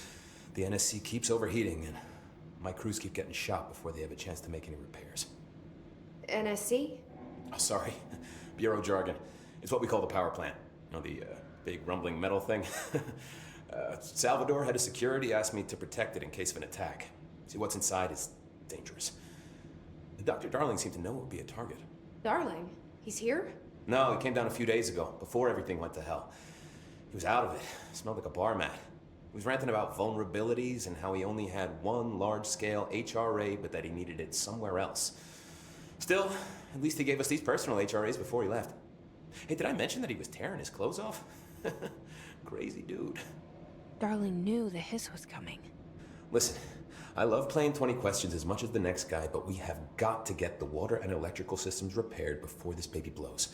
The NSC keeps overheating, and my crews keep getting shot before they have a chance to make any repairs. NSC? Oh, sorry. Bureau jargon. It's what we call the power plant. You know, the big rumbling metal thing? Salvador, head of security, asked me to protect it in case of an attack. See, what's inside is dangerous. Dr. Darling seemed to know it would be a target. Darling? He's here? No, he came down a few days ago, before everything went to hell. He was out of it. Smelled like a bar mat. He was ranting about vulnerabilities and how he only had one large-scale HRA, but that he needed it somewhere else. Still, at least he gave us these personal HRAs before he left. Hey, did I mention that he was tearing his clothes off? Crazy dude. Darling knew the hiss was coming. Listen, I love playing 20 questions as much as the next guy, but we have got to get the water and electrical systems repaired before this baby blows.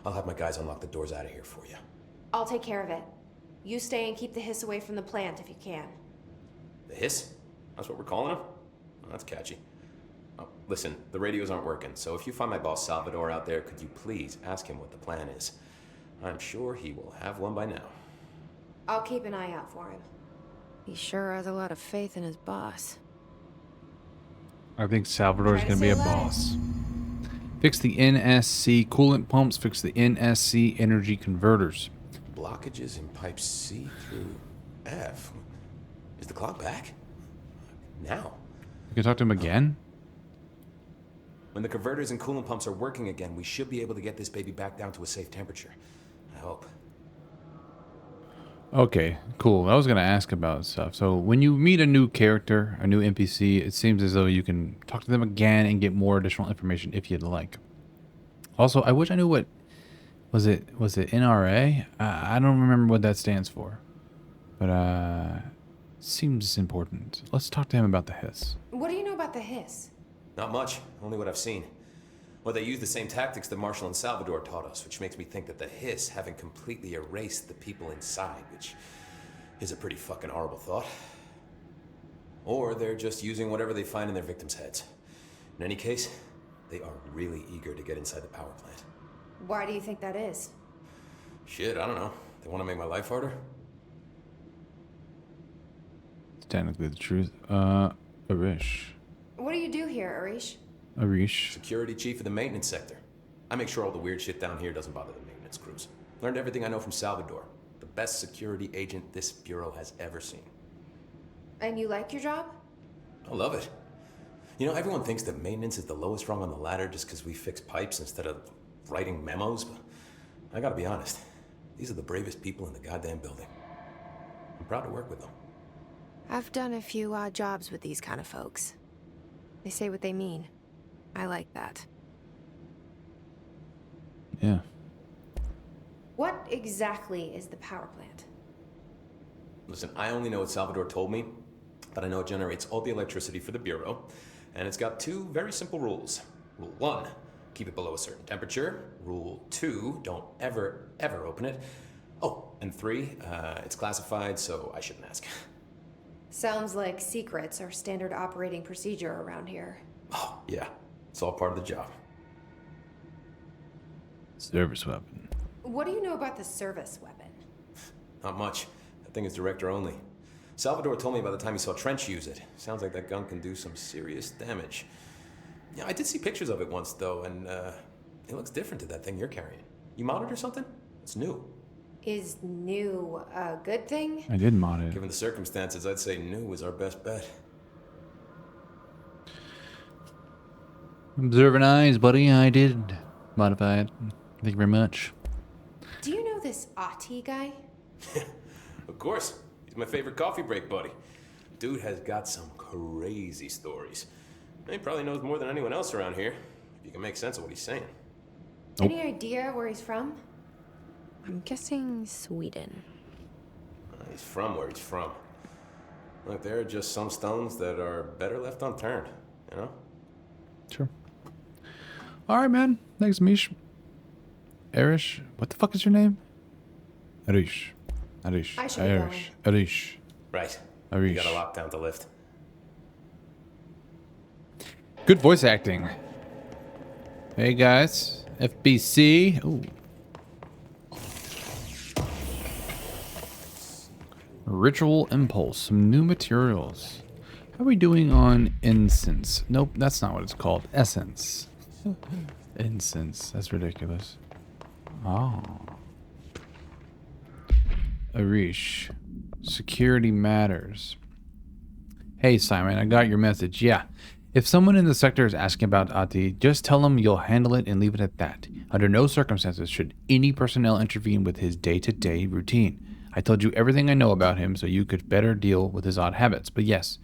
I'll have my guys unlock the doors out of here for you. I'll take care of it. You stay and keep the hiss away from the plant if you can. The hiss? That's what we're calling him? Oh, that's catchy. Oh, listen, the radios aren't working, so if you find my boss Salvador out there, could you please ask him what the plan is? I'm sure he will have one by now. I'll keep an eye out for him. He sure has a lot of faith in his boss. I think Salvador's Try to gonna be a say less. boss. Fix the NSC coolant pumps. Fix the NSC energy converters. blockages in pipes C through F. Is the clock back? Now? You can talk to him again? When the converters and coolant pumps are working again, we should be able to get this baby back down to a safe temperature. I hope. Okay, cool. I was going to ask about stuff. So when you meet a new character, a new NPC, it seems as though you can talk to them again and get more additional information if you'd like. Also, I wish I knew what... Was it NRA? I don't remember what that stands for. But, seems important. Let's talk to him about the hiss. What do you know about the hiss? Not much, only what I've seen. Well, they use the same tactics that Marshall and Salvador taught us, which makes me think that the hiss haven't completely erased the people inside, which is a pretty fucking horrible thought. Or they're just using whatever they find in their victims' heads. In any case, they are really eager to get inside the power plant. Why do you think that is? Shit, I don't know. They want to make my life harder? It's technically the truth. Arish. What do you do here, Arish? Arish. Security chief of the maintenance sector. I make sure all the weird shit down here doesn't bother the maintenance crews. Learned everything I know from Salvador. The best security agent this bureau has ever seen. And you like your job? I love it. You know, everyone thinks that maintenance is the lowest rung on the ladder just because we fix pipes instead of writing memos, but I gotta be honest. These are the bravest people in the goddamn building. I'm proud to work with them. I've done a few odd jobs with these kind of folks. They say what they mean. I like that. Yeah. What exactly is the power plant? Listen, I only know what Salvador told me, but I know it generates all the electricity for the Bureau, and it's got two very simple rules. Rule 1, keep it below a certain temperature. Rule 2, don't ever open it. Oh, and 3, it's classified, so I shouldn't ask. Sounds like secrets are standard operating procedure around here. Oh, yeah. It's all part of the job. Service weapon. What do you know about the service weapon? Not much. That thing is director only. Salvador told me by the time he saw Trench use it. Sounds like that gun can do some serious damage. Yeah, I did see pictures of it once, though, and it looks different to that thing you're carrying. You modded or something? It's new. Is new a good thing? I did mod it. Given the circumstances, I'd say new is our best bet. Observant eyes, buddy. I did modify it. Thank you very much. Do you know this Ati guy? Of course. He's my favorite coffee break buddy. Dude has got some crazy stories. He probably knows more than anyone else around here, if you can make sense of what he's saying. Any idea where he's from? I'm guessing Sweden. He's from where he's from. Look, there are just some stones that are better left unturned, you know? Sure. All right, man. Thanks, Mish. Arish. What the fuck is your name? Arish. Arish. I should be going. Arish. Arish. Right. Arish. You got a lockdown to lift. Good voice acting. Hey, guys. FBC. Ooh. Ritual Impulse. Some new materials. How are we doing on incense? Nope, that's not what it's called. Essence. Incense. That's ridiculous. Oh. Arish. Security matters. Hey, Simon, I got your message. Yeah. If someone in the sector is asking about Ati, just tell them you'll handle it and leave it at that. Under no circumstances should any personnel intervene with his day-to-day routine. I told you everything I know about him so you could better deal with his odd habits. But yes,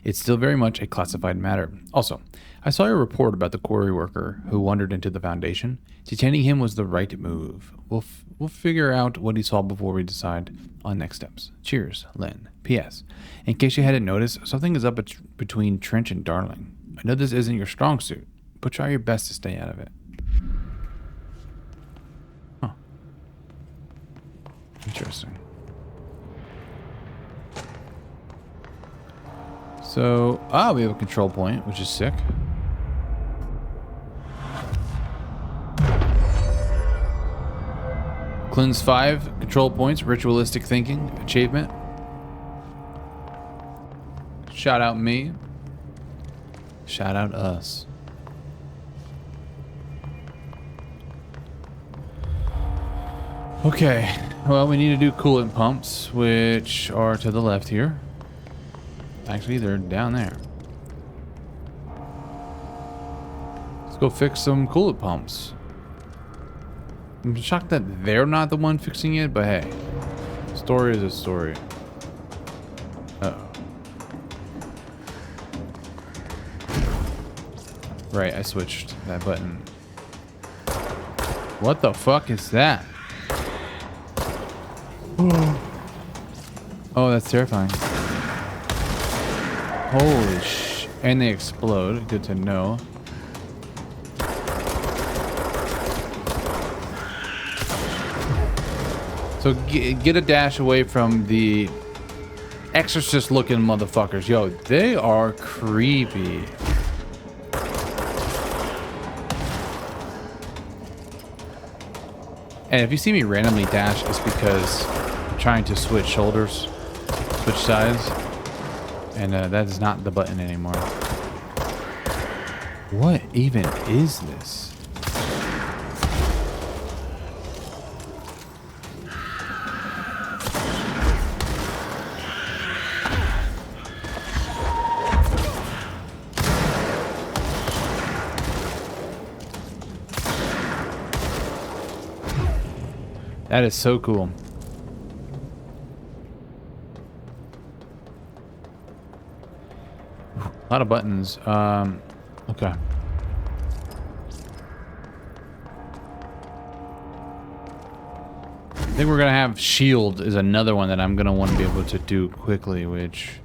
it's still very much a classified matter. Also, I saw your report about the quarry worker who wandered into the Foundation. Detaining him was the right move. We'll figure out what he saw before we decide on next steps. Cheers, Lynn. P.S. In case you hadn't noticed, something is up between Trench and Darling. I know this isn't your strong suit, but try your best to stay out of it. Huh. Interesting. So, we have a control point, which is sick. Cleanse 5 control points, ritualistic thinking, achievement. Shout out me. Shout out us. Okay, well, we need to do coolant pumps, which are to the left here. Actually, they're down there. Let's go fix some coolant pumps. I'm shocked that they're not the one fixing it, but hey, story is a story. Uh-oh. Right, I switched that button. What the fuck is that? Oh, that's terrifying. Holy sh... And they explode. Good to know. So get a dash away from the exorcist looking motherfuckers. Yo, they are creepy. And if you see me randomly dash, it's because I'm trying to switch shoulders, switch sides. And that is not the button anymore. What even is this? That is so cool. A lot of buttons. Okay. I think we're gonna have shield is another one that I'm gonna want to be able to do quickly, which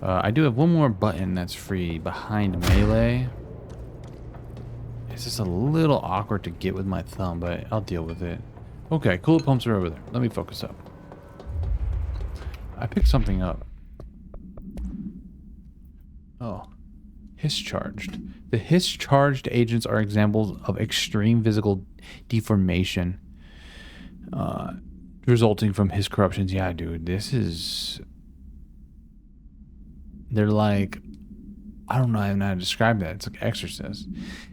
I do have one more button that's free behind melee. It's just a little awkward to get with my thumb, but I'll deal with it. Okay, coolant pumps are over there. Let me focus up. I picked something up. Oh. Hischarged. The hischarged agents are examples of extreme physical deformation resulting from his corruptions. Yeah, dude, this is... They're like... I don't know how to describe that. It's like Exorcist.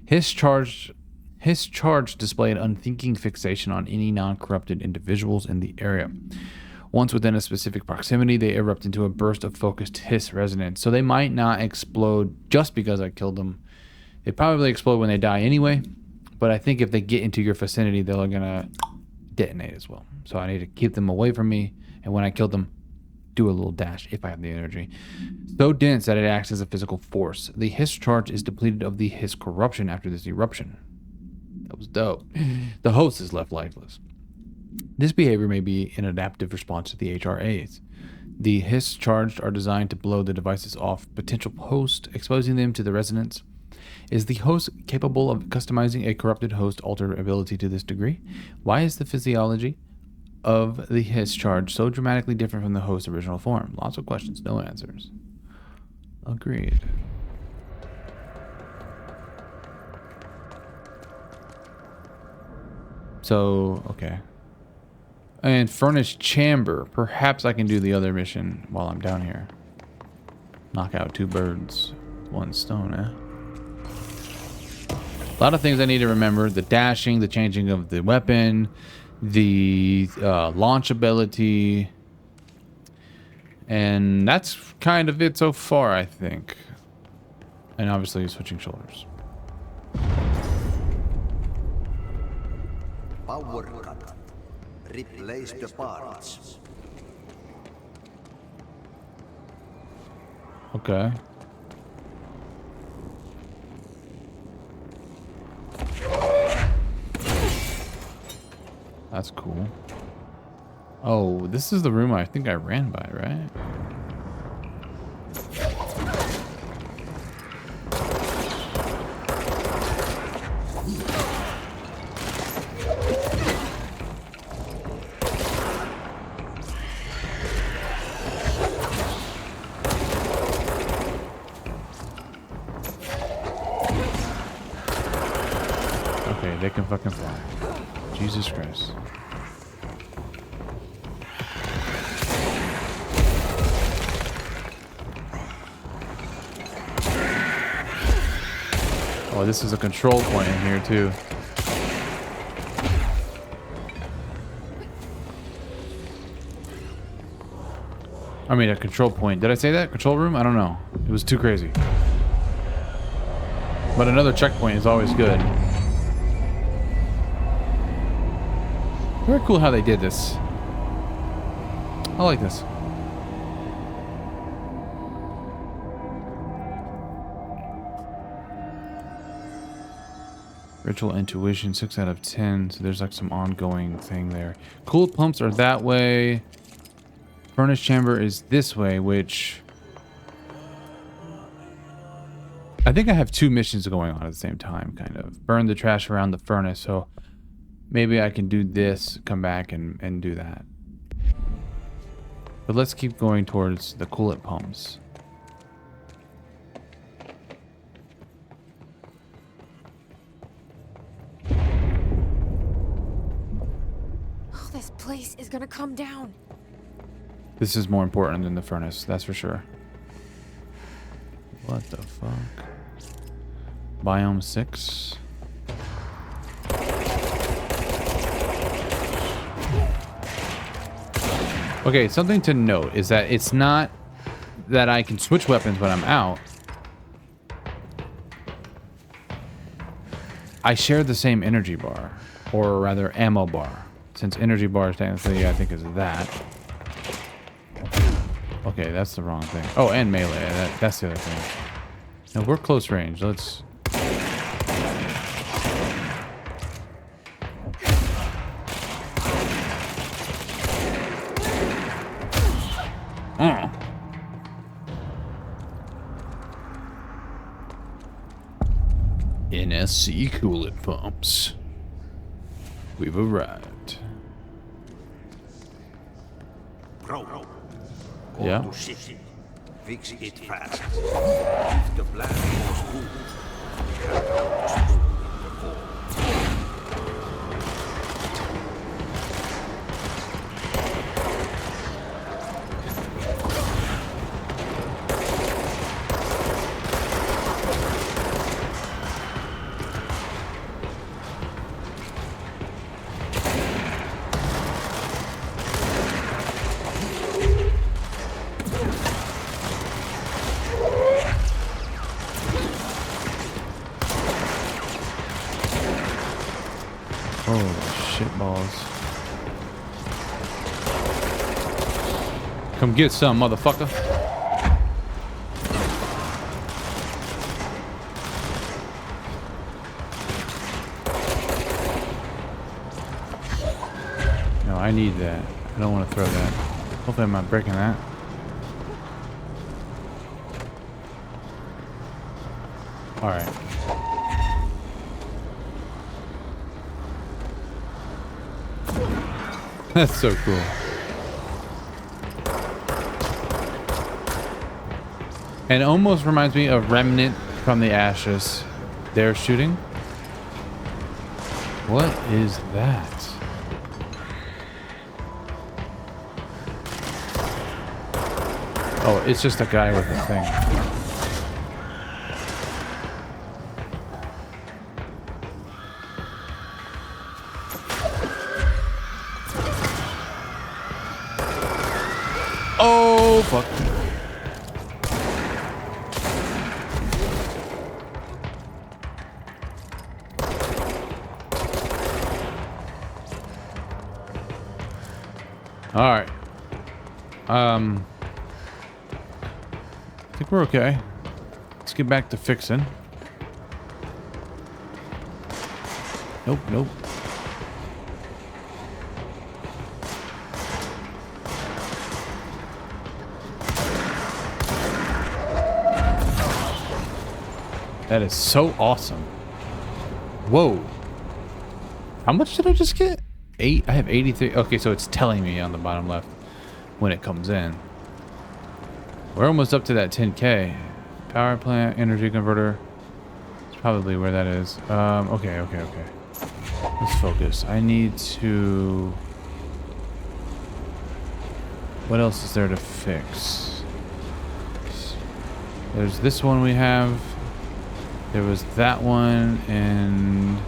His charge displayed unthinking fixation on any non-corrupted individuals in the area. Once within a specific proximity, they erupt into a burst of focused hiss resonance. So they might not explode just because I killed them. They probably explode when they die anyway. But I think if they get into your vicinity, they're gonna detonate as well. So I need to keep them away from me. And when I kill them, do a little dash if I have the energy. So dense that it acts as a physical force. The hiss charge is depleted of the hiss corruption after this eruption. That was dope. The host is left lifeless. This behavior may be an adaptive response to the HRAs. The hiss charged are designed to blow the devices off potential host, exposing them to the resonance. Is the host capable of customizing a corrupted host altered ability to this degree? Why is the physiology of the hiss charge so dramatically different from the host's original form? Lots of questions, no answers. Agreed. So, okay. And furnished chamber. Perhaps I can do the other mission while I'm down here. Knock out 2 birds, 1 stone, eh? A lot of things I need to remember. The dashing, the changing of the weapon, the launch ability. And that's kind of it so far, I think. And obviously switching shoulders. Power cut. Replace the parts. Okay. That's cool. Oh, this is the room I think I ran by, right? Okay, they can fucking fly. Jesus Christ. Oh, this is a control point in here too. I mean, a control point. Did I say that? Control room? I don't know. It was too crazy. But another checkpoint is always good. Very cool how they did this. I like this. Ritual intuition, 6 out of 10. So there's like some ongoing thing there. Coolant pumps are that way. Furnace chamber is this way, which I think I have 2 missions going on at the same time, kind of. Burn the trash around the furnace, so maybe I can do this, come back and do that. But let's keep going towards the coolant pumps. Oh, this place is gonna come down. This is more important than the furnace, that's for sure. What the fuck? Biome 6. Okay, something to note is that it's not that I can switch weapons when I'm out. I share the same energy bar, or rather ammo bar, since energy bar is technically, I think, is that. Okay, that's the wrong thing. Oh, and melee. That's the other thing. Now we're close range. Let's. NSC coolant pumps. We've arrived. Bro, go Yeah. to city. Fix it fast. If the plan goes good, we have to explode the core. Oh, shit balls. Come get some, motherfucker. No, I need that. I don't want to throw that. Hopefully I'm not breaking that. Alright. That's so cool. And it almost reminds me of Remnant from the Ashes. They're shooting. What is that? Oh, it's just a guy with a thing. Oh, fuck. All right. I think we're okay. Let's get back to fixing. Nope, nope. That is so awesome. Whoa. How much did I just get? 8? I have 83. Okay, so it's telling me on the bottom left when it comes in. We're almost up to that 10K. Power plant, energy converter. It's probably where that is. Okay. Let's focus. I need to... What else is there to fix? There's this one we have. There was that one, and...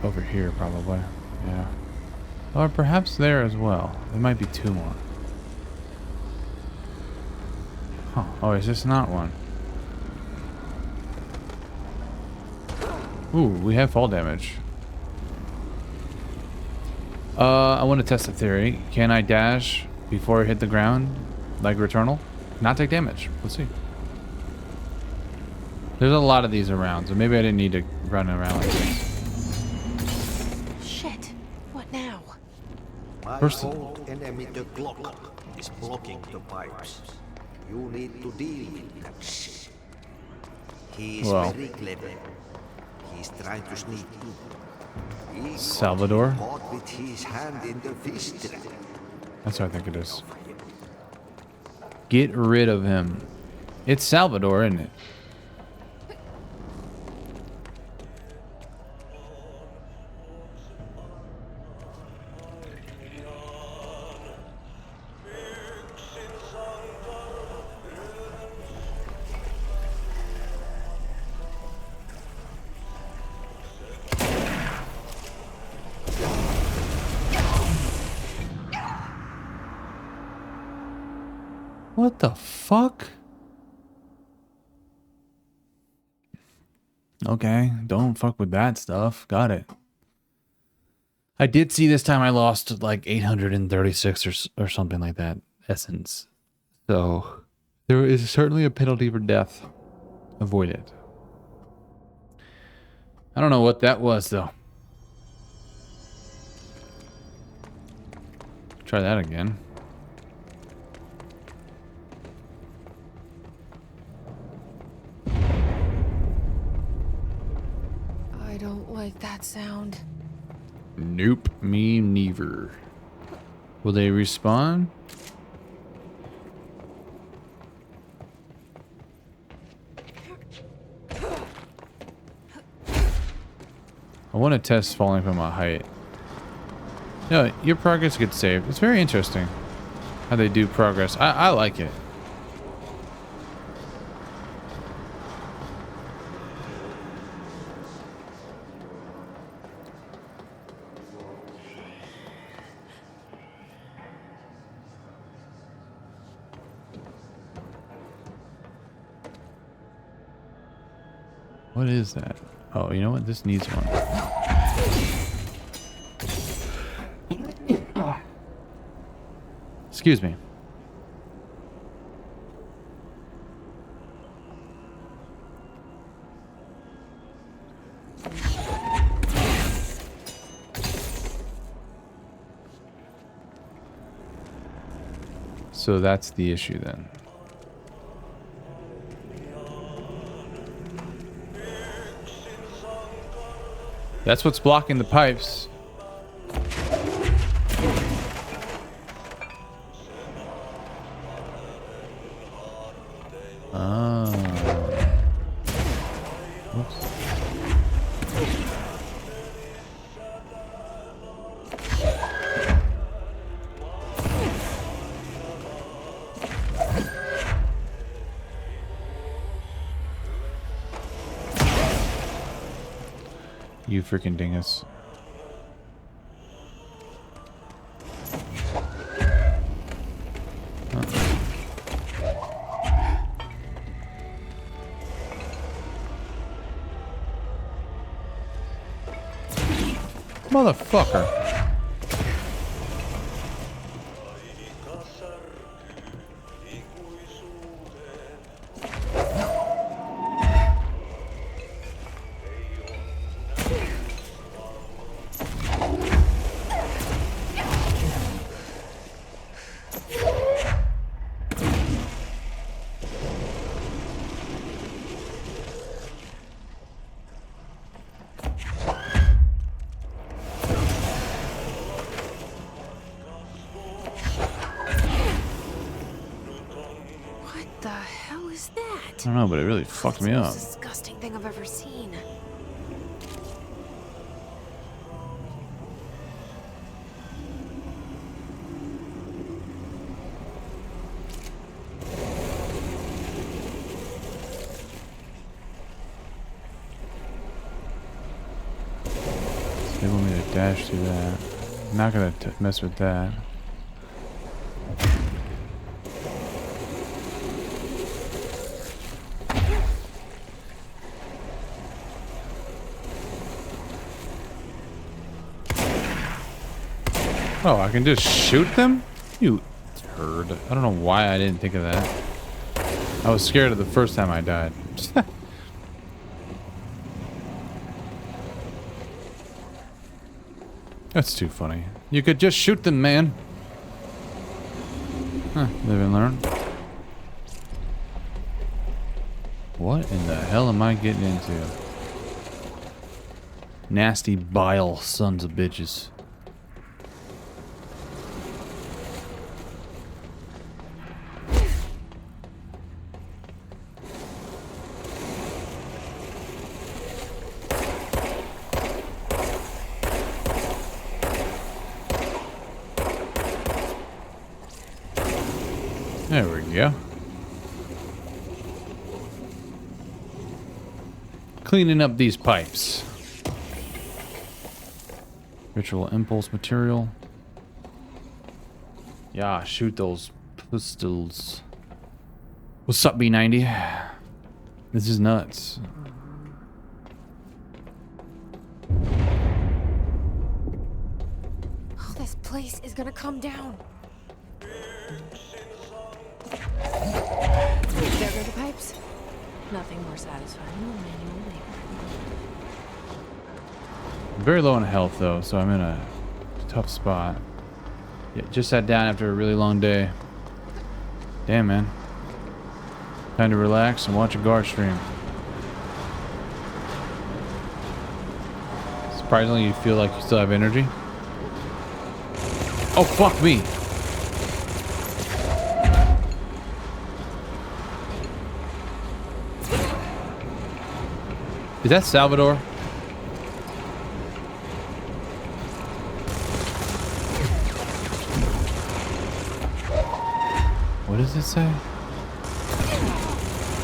over here, probably. Yeah. Or perhaps there as well. There might be two more. Huh. Oh, is this not one? Ooh, we have fall damage. I want to test the theory. Can I dash before I hit the ground like Returnal? Not take damage. Let's see. There's a lot of these around, so maybe I didn't need to run around like this. Shit. What now? My Person. old enemy, the clock, is blocking the pipes. You need to deal with that shit. He is Well. very clever. He's trying to sneak too. He Salvador? got caught with his hand in the fish trap. That's what I think it is. Get rid of him. It's Salvador, isn't it? What the fuck? Okay, don't fuck with that stuff. Got it. I did see this time I lost like 836 or something like that essence. So there is certainly a penalty for death. Avoid it. I don't know what that was though. Try that again. I don't like that sound. Nope, me neither. Will they respawn? I want to test falling from a height. No, your progress gets saved. It's very interesting how they do progress. I like it. What is that? Oh, you know what? This needs one. Excuse me. So that's the issue then. That's what's blocking the pipes. Ah. Whoops. You freaking dingus. Motherfucker. I don't know, but it really fucked me up. It's the most disgusting thing I've ever seen. They want me to dash through that. I'm not gonna mess with that. Oh, I can just shoot them? You turd. I don't know why I didn't think of that. I was scared of the first time I died. That's too funny. You could just shoot them, man. Huh, live and learn. What in the hell am I getting into? Nasty bile sons of bitches. There we go. Cleaning up these pipes. Ritual impulse material. Yeah, shoot those pistols. What's up, B90? This is nuts. Oh, this place is gonna come down. There go the pipes. Nothing more satisfying than manual labor. I'm very low on health though, so I'm in a tough spot. Yeah, just sat down after a really long day. Damn, man. Time to relax and watch a guard stream. Surprisingly, you feel like you still have energy. Oh, fuck me. Is that Salvador? What does it say?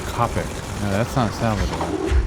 Copic. No, that's not Salvador.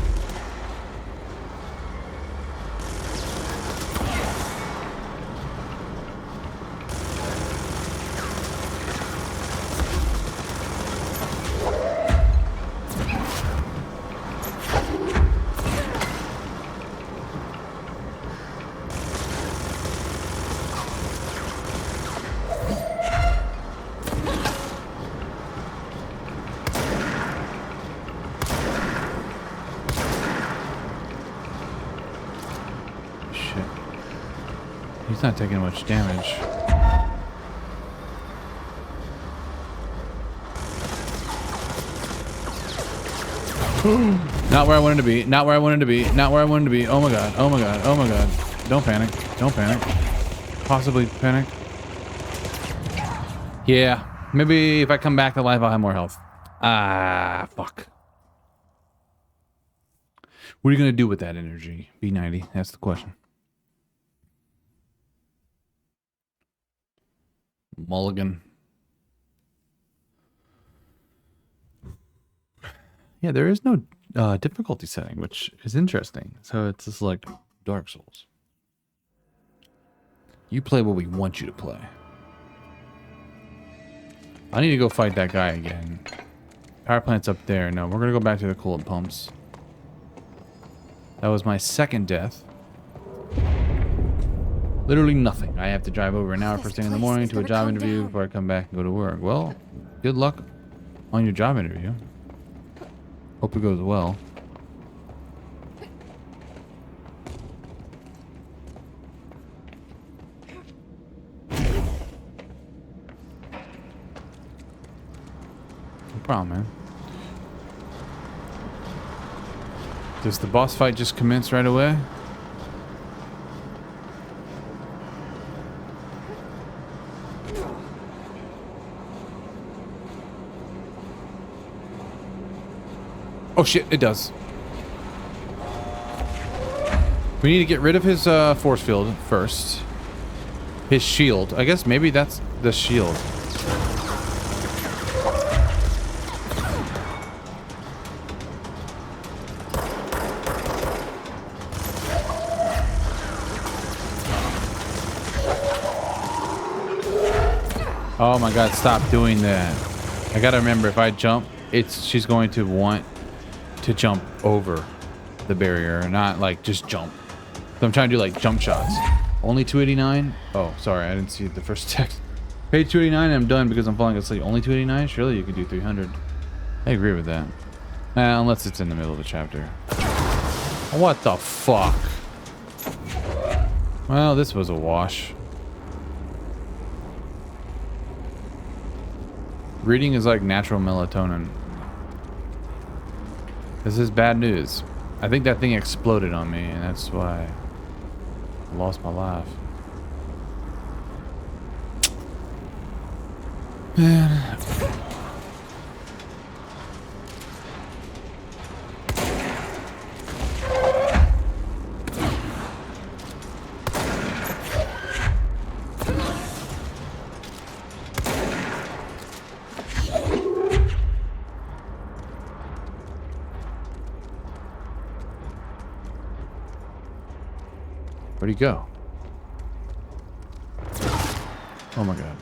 He's not taking much damage. Not where I wanted to be. Not where I wanted to be. Not where I wanted to be. Oh my god. Oh my god. Oh my god. Don't panic. Don't panic. Possibly panic. Yeah. Maybe if I come back to life, I'll have more health. Ah, fuck. What are you going to do with that energy? B90. That's the question. Mulligan. Yeah, there is no difficulty setting, which is interesting. So it's just like Dark Souls. You play what we want you to play. I need to go fight that guy again. Power plant's up there. No, we're going to go back to the coolant pumps. That was my second death. Literally nothing. I have to drive over an hour first thing in the morning to a job interview before I come back and go to work. Well, good luck on your job interview. Hope it goes well. No problem, man. Does the boss fight just commence right away? Oh shit, it does. We need to get rid of his force field first. His shield. I guess maybe that's the shield. Oh my god, stop doing that. I gotta remember, if I jump, she's going to want to jump over the barrier, not like just jump. So I'm trying to do like jump shots. Only 289? Oh, sorry, I didn't see the first text. Page 289 and I'm done because I'm falling asleep. Only 289? Surely you could do 300. I agree with that. Unless it's in the middle of the chapter. What the fuck? Well, this was a wash. Reading is like natural melatonin. This is bad news. I think that thing exploded on me, and that's why I lost my life. Man. Where'd he go? Oh my god.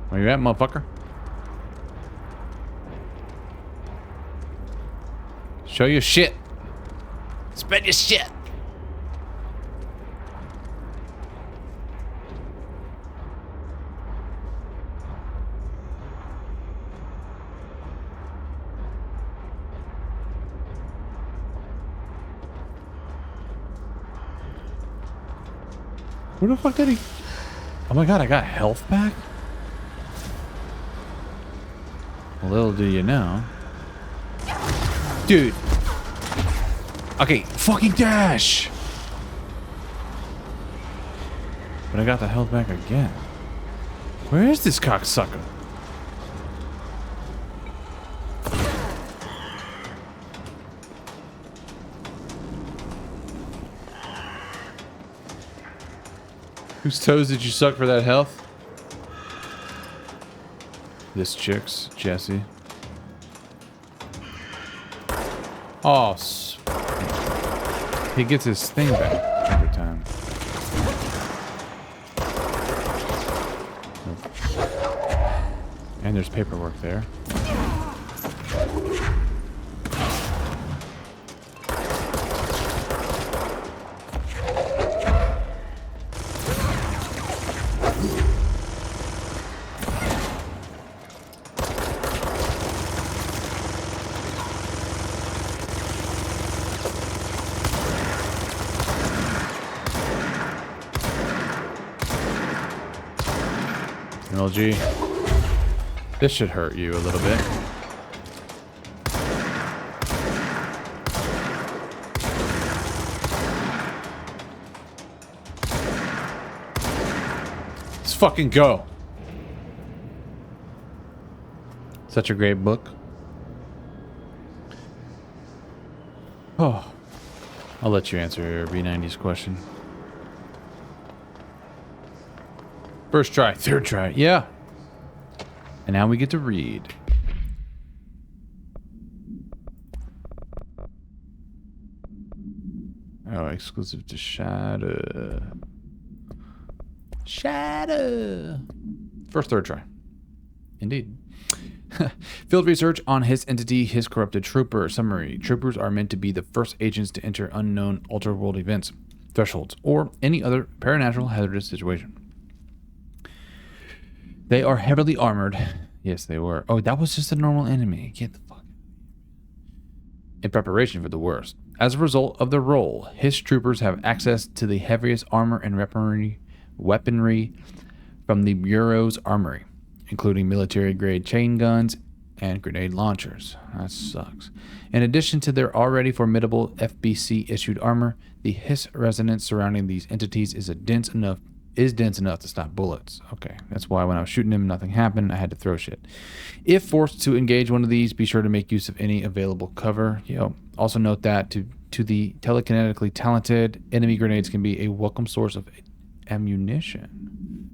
Where you at, motherfucker? Show your shit. Spread your shit. Where the fuck did he? Oh my god, I got health back? Little do you know. Dude. Okay, fucking dash. But I got the health back again. Where is this cocksucker? Whose toes did you suck for that health? This chick's, Jesse. Oh, he gets his thing back every time. And there's paperwork there. LG. This should hurt you a little bit. Let's fucking go. Such a great book. Oh. I'll let you answer your B90's question. First try, third try, yeah. And now we get to read. Oh, exclusive to Shadow. Shadow. First third try. Indeed. Field research on his entity, his corrupted trooper. Summary. Troopers are meant to be the first agents to enter unknown ultra-world events, thresholds, or any other paranatural hazardous situation. They are heavily armored. Yes, they were. Oh, that was just a normal enemy. Get the fuck. In preparation for the worst. As a result of their role, his troopers have access to the heaviest armor and weaponry from the Bureau's armory, including military-grade chain guns and grenade launchers. That sucks. In addition to their already formidable FBC-issued armor, the hiss resonance surrounding these entities is dense enough is dense enough to stop bullets. Okay, that's why when I was shooting him, nothing happened. I had to throw shit. If forced to engage one of these, be sure to make use of any available cover. Also note that to the telekinetically talented, enemy grenades can be a welcome source of ammunition.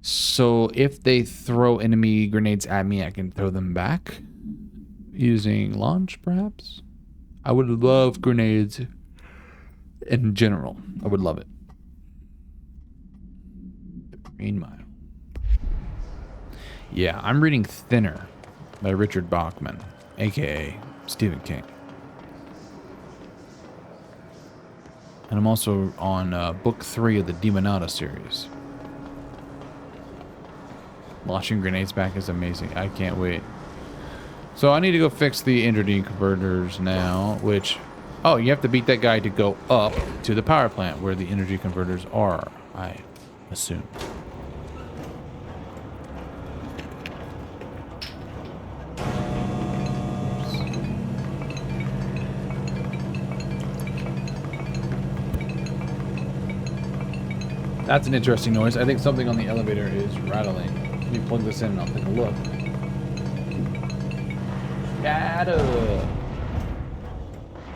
So if they throw enemy grenades at me, I can throw them back using launch, perhaps. I would love grenades in general. I would love it. The Green Mile. Yeah, I'm reading Thinner by Richard Bachman, aka Stephen King. And I'm also on book 3 of the Demonata series. Launching grenades back is amazing. I can't wait. So I need to go fix the energy converters now, which... Oh, you have to beat that guy to go up to the power plant where the energy converters are, I assume. That's an interesting noise. I think something on the elevator is rattling. Let me plug this in and I'll take a look. Shadow!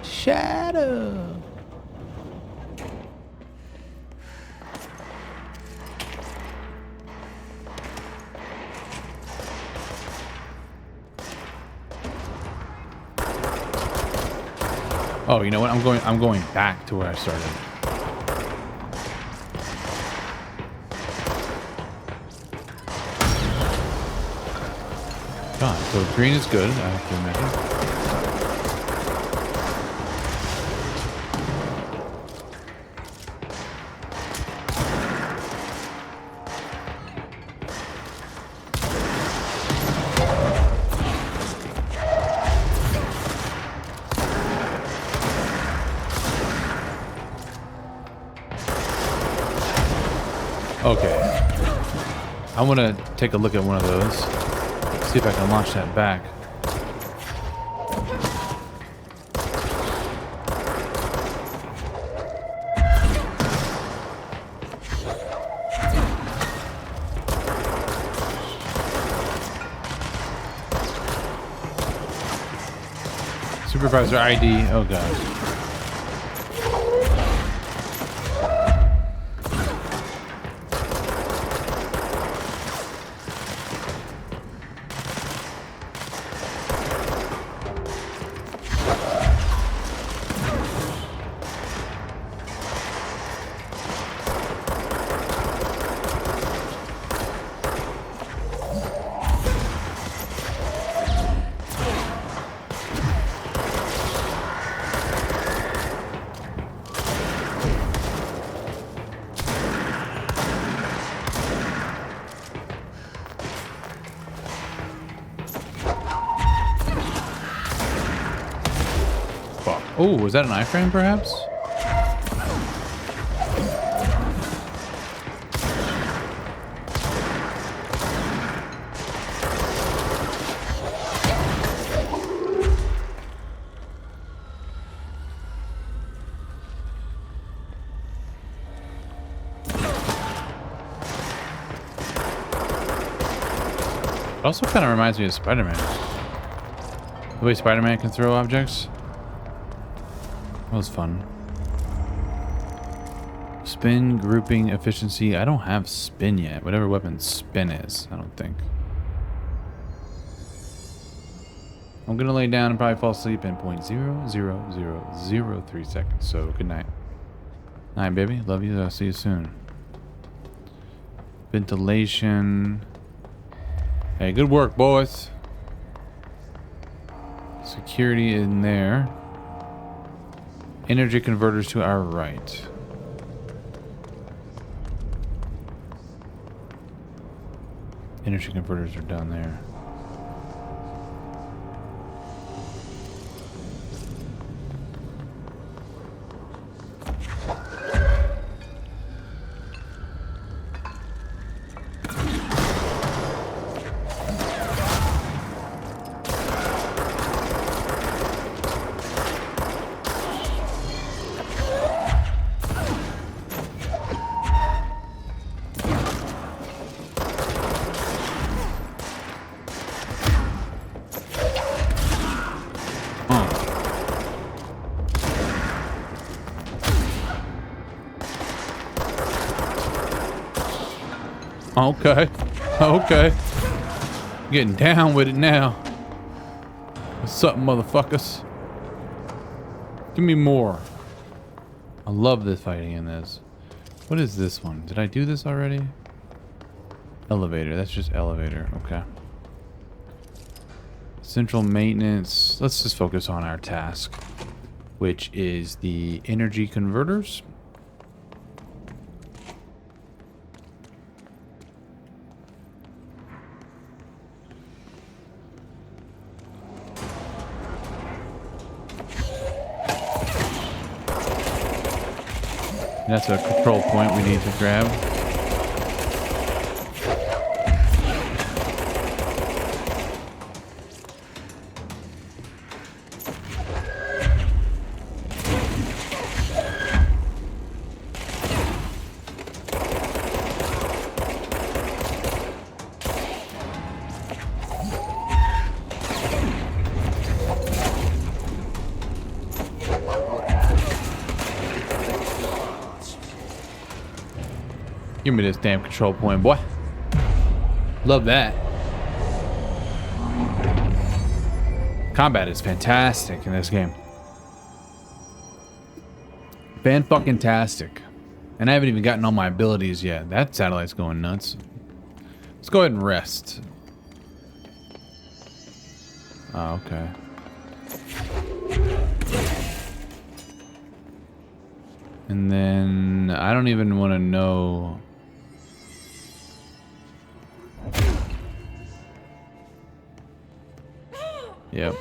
Shadow! Oh, you know what? I'm going back to where I started. God, so green is good, I have to imagine. Okay. I want to take a look at one of those. See if I can launch that back. Supervisor ID. Oh gosh. Oh, was that an iframe perhaps? It also kind of reminds me of Spider-Man. The way Spider-Man can throw objects. That was fun. Spin, grouping, efficiency. I don't have spin yet. Whatever weapon spin is, I don't think. I'm gonna lay down and probably fall asleep in 0.00003 seconds. So good night. Night, baby. Love you. I'll see you soon. Ventilation. Hey, good work, boys. Security in there. Energy converters to our right. Energy converters are down there. Okay. Okay. Getting down with it now. What's up, motherfuckers? Give me more. I love this fighting in this. What is this one? Did I do this already? Elevator. That's just elevator. Okay. Central maintenance. Let's just focus on our task, which is the energy converters. That's a control point we need to grab. Give me this damn control point, boy. Love that. Combat is fantastic in this game. Fan-fucking-tastic. And I haven't even gotten all my abilities yet. That satellite's going nuts. Let's go ahead and rest. Oh, okay. And then I don't even want to know. Yep.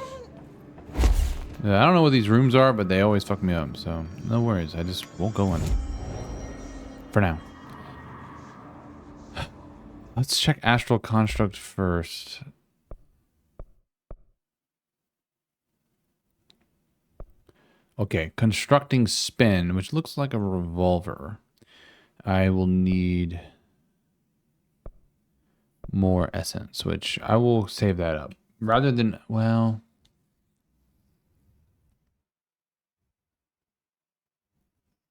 I don't know what these rooms are, but they always fuck me up. So no worries. I just won't go in for now. Let's check Astral Construct first. Okay, constructing spin, which looks like a revolver. I will need more essence, which I will save that up. Rather than, well...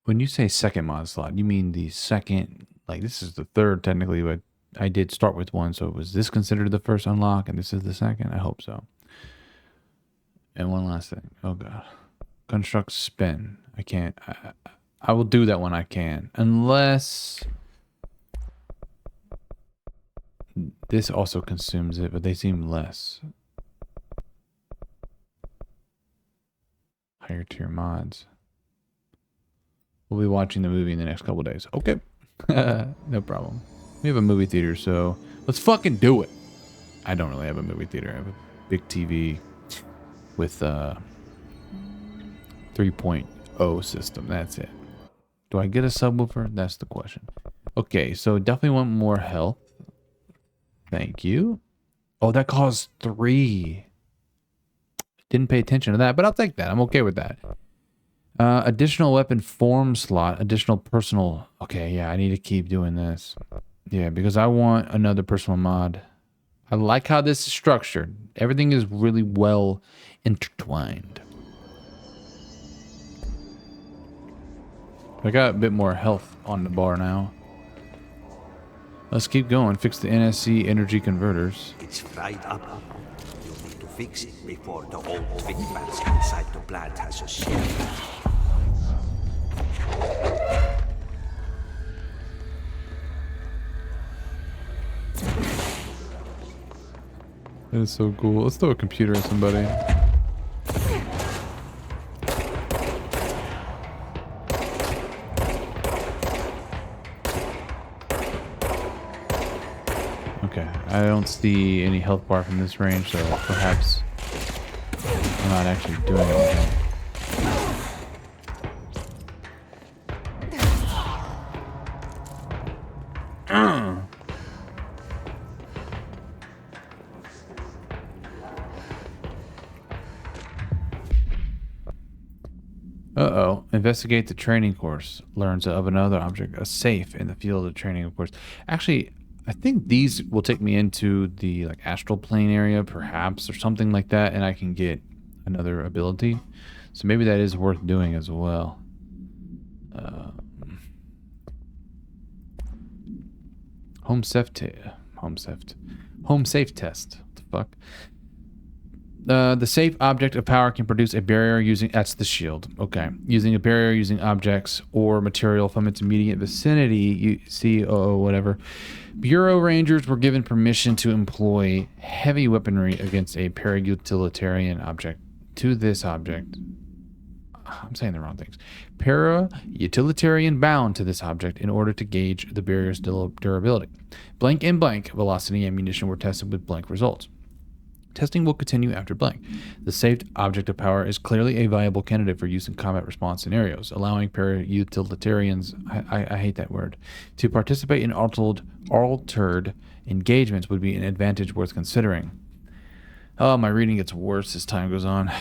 When you say second mod slot, you mean the second... Like, this is the third, technically, but I did start with one, so was this considered the first unlock, and this is the second? I hope so. And one last thing. Oh, God. Construct spin. I can't. I will do that when I can. Unless... This also consumes it, but they seem less. Higher tier mods. We'll be watching the movie in the next couple days. Okay. No problem. We have a movie theater, so let's fucking do it. I don't really have a movie theater. I have a big TV with 3.0 system. That's it. Do I get a subwoofer? That's the question. Okay, so definitely want more health. Thank you. Oh, that costs 3. Didn't pay attention to that, but I'll take that. I'm okay with that. Additional weapon form slot. Additional personal. Okay, yeah, I need to keep doing this. Yeah, because I want another personal mod. I like how this is structured. Everything is really well intertwined. I got a bit more health on the bar now. Let's keep going. Fix the NSC energy converters. It's fried up. You need to fix it before the old big bats inside the plant has a shell. That is so cool. Let's throw a computer at somebody. Okay, I don't see any health bar from this range, so perhaps I'm not actually doing anything. Uh-oh. Investigate the training course. Learns of another object. A safe in the field of training, of course. Actually, I think these will take me into the like astral plane area, perhaps, or something like that, and I can get another ability. So maybe that is worth doing as well. Home safe test. What the fuck? The safe object of power can produce a barrier using... That's the shield. Okay. Using a barrier using objects or material from its immediate vicinity. You see, whatever. Bureau Rangers were given permission to employ heavy weaponry against a para-utilitarian object. To this object... I'm saying the wrong things. Para-utilitarian bound to this object in order to gauge the barrier's durability. Blank and blank velocity ammunition were tested with blank results. Testing will continue after blank. The saved object of power is clearly a viable candidate for use in combat response scenarios, allowing para-utilitarians, I hate that word, to participate in altered engagements would be an advantage worth considering. Oh, my reading gets worse as time goes on.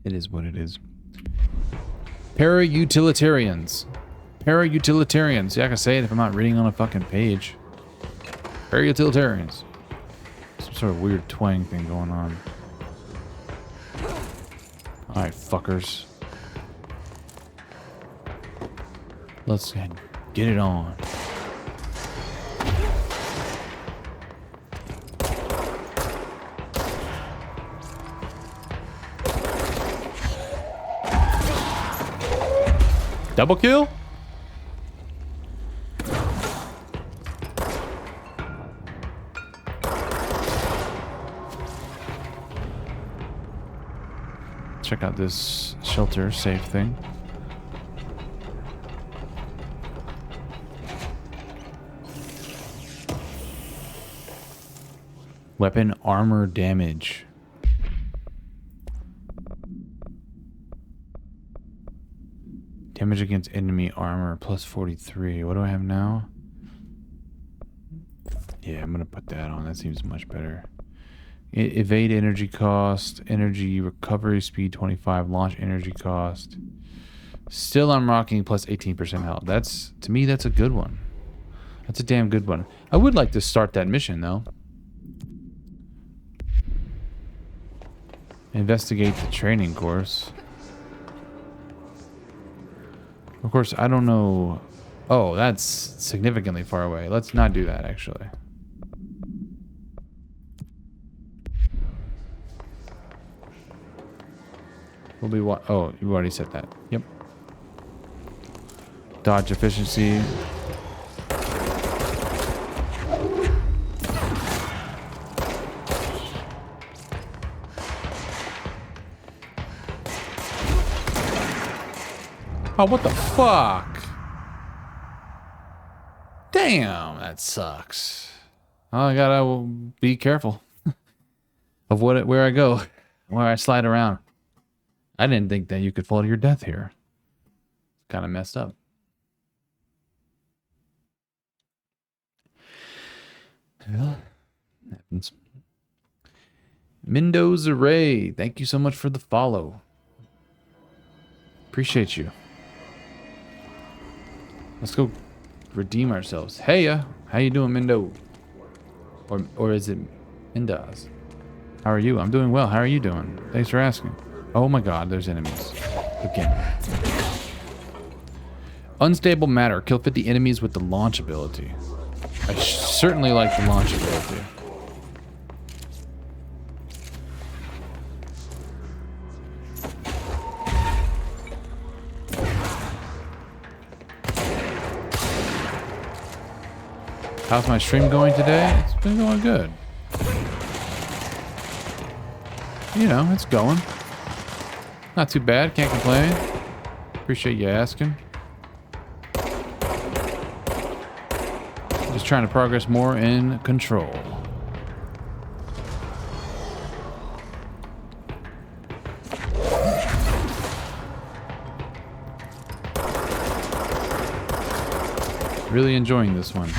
It is what it is. Para-utilitarians. Para-utilitarians. Yeah, I can say it if I'm not reading on a fucking page. Para-utilitarians. Some sort of weird twang thing going on. Alright, fuckers. Let's get it on. Double kill? Check out this shelter safe thing. Weapon armor damage. Damage against enemy armor plus 43. What do I have now? Yeah, I'm gonna put that on. That seems much better. Evade energy cost, energy recovery speed 25, launch energy cost. Still I'm rocking plus 18% health. That's, to me, that's a good one. That's a damn good one. I would like to start that mission though. Investigate the training course. Of course, I don't know. Oh, that's significantly far away. Let's not do that, actually. We'll be what? Oh, you already said that. Yep. Dodge efficiency. Oh, what the fuck? Damn, that sucks. Oh, I gotta be careful of where I go, where I slide around. I didn't think that you could fall to your death here. Kind of messed up. Well, happens. Mendoza Ray, thank you so much for the follow. Appreciate you. Let's go redeem ourselves. Hey, how you doing, Mendo? Or is it Mendoz? How are you? I'm doing well. How are you doing? Thanks for asking. Oh my god, there's enemies. Again. Unstable matter. Kill 50 enemies with the launch ability. I certainly like the launch ability. How's my stream going today? It's been going good. You know, it's going. Not too bad, can't complain. Appreciate you asking. Just trying to progress more in Control. Really enjoying this one.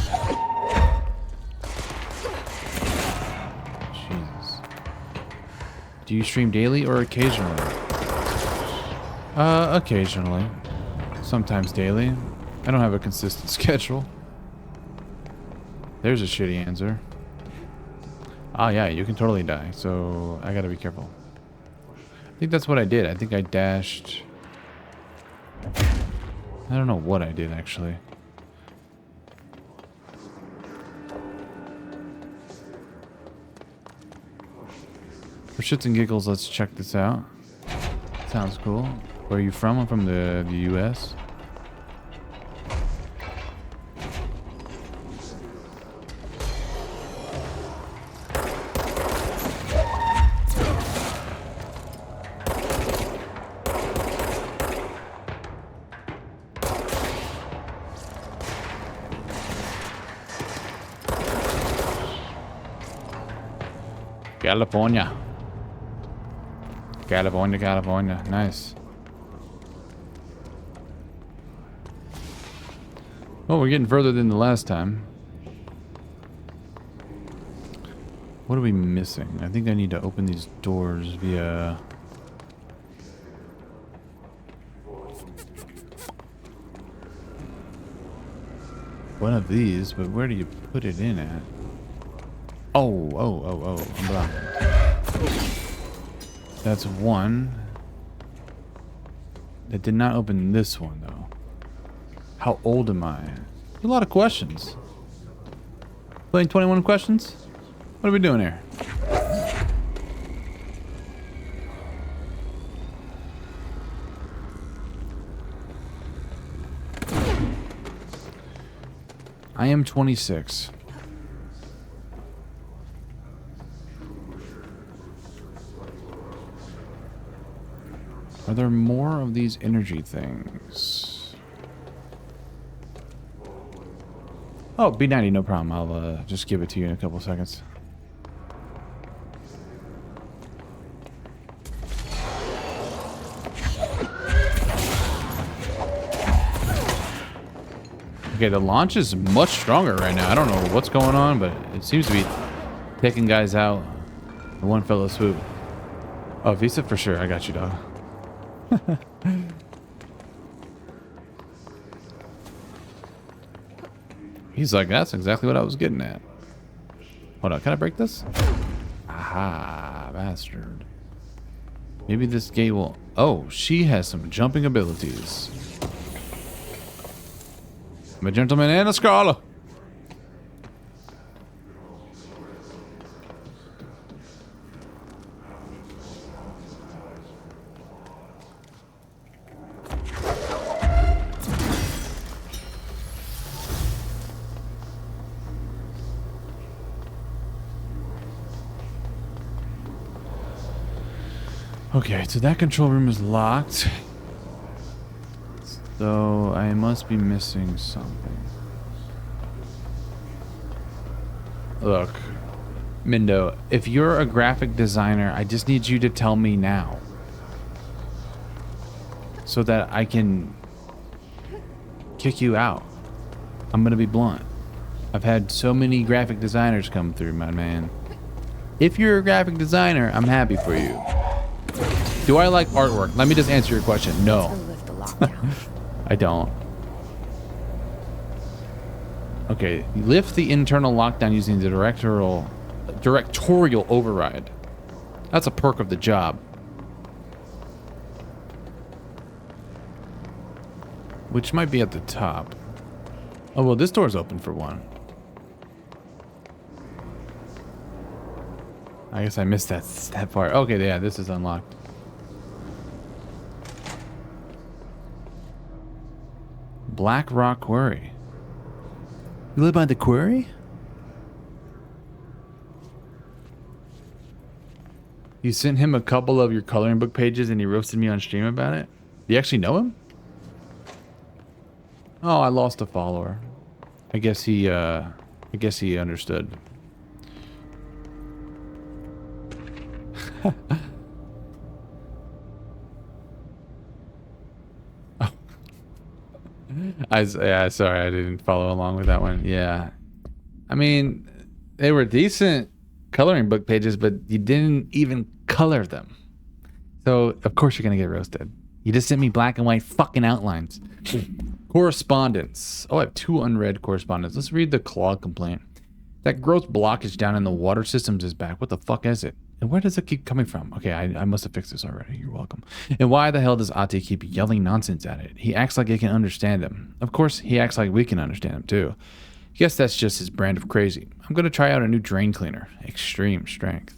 Jesus. Do you stream daily or occasionally? Occasionally. Sometimes daily. I don't have a consistent schedule. There's a shitty answer. Oh yeah, you can totally die, so I gotta be careful. I think that's what I did. I think I dashed... I don't know what I did, actually. For shits and giggles, let's check this out. Sounds cool. Where are you from? I'm from the US. California. California, California. Nice. Oh, we're getting further than the last time. What are we missing? I think I need to open these doors via... one of these, but where do you put it in at? Oh, I'm blocked. That's one. That did not open this one, though. How old am I? A lot of questions. Playing 21 questions? What are we doing here? I am 26. Are there more of these energy things? Oh, B90, no problem. I'll just give it to you in a couple seconds. Okay, the launch is much stronger right now. I don't know what's going on, but it seems to be taking guys out in one fell swoop. Oh, Visa for sure. I got you, dog. He's like, that's exactly what I was getting at. Hold on, can I break this? Aha, bastard. Maybe this gate will... Oh, she has some jumping abilities. I'm a gentleman and a scholar. Okay, so that control room is locked. So I must be missing something. Look, Mindo, if you're a graphic designer, I just need you to tell me now. So that I can kick you out. I'm gonna be blunt. I've had so many graphic designers come through, my man. If you're a graphic designer, I'm happy for you. Do I like artwork? Let me just answer your question. No. I don't. Okay, lift the internal lockdown using the directorial override. That's a perk of the job. Which might be at the top. Oh, well, this door's open for one. I guess I missed that part. Okay, yeah, this is unlocked. Black Rock Quarry. You live by the quarry? You sent him a couple of your coloring book pages and he roasted me on stream about it? Do you actually know him? Oh, I lost a follower. I guess he understood. Yeah, sorry, I didn't follow along with that one. Yeah. I mean, they were decent coloring book pages, but you didn't even color them. So, of course you're going to get roasted. You just sent me black and white fucking outlines. Correspondence. Oh, I have 2 unread correspondence. Let's read the claw complaint. That gross blockage down in the water systems is back. What the fuck is it? And where does it keep coming from? Okay, I must have fixed this already. You're welcome. And why the hell does Ate keep yelling nonsense at it? He acts like it can understand him. Of course, he acts like we can understand him too. Guess that's just his brand of crazy. I'm going to try out a new drain cleaner. Extreme strength.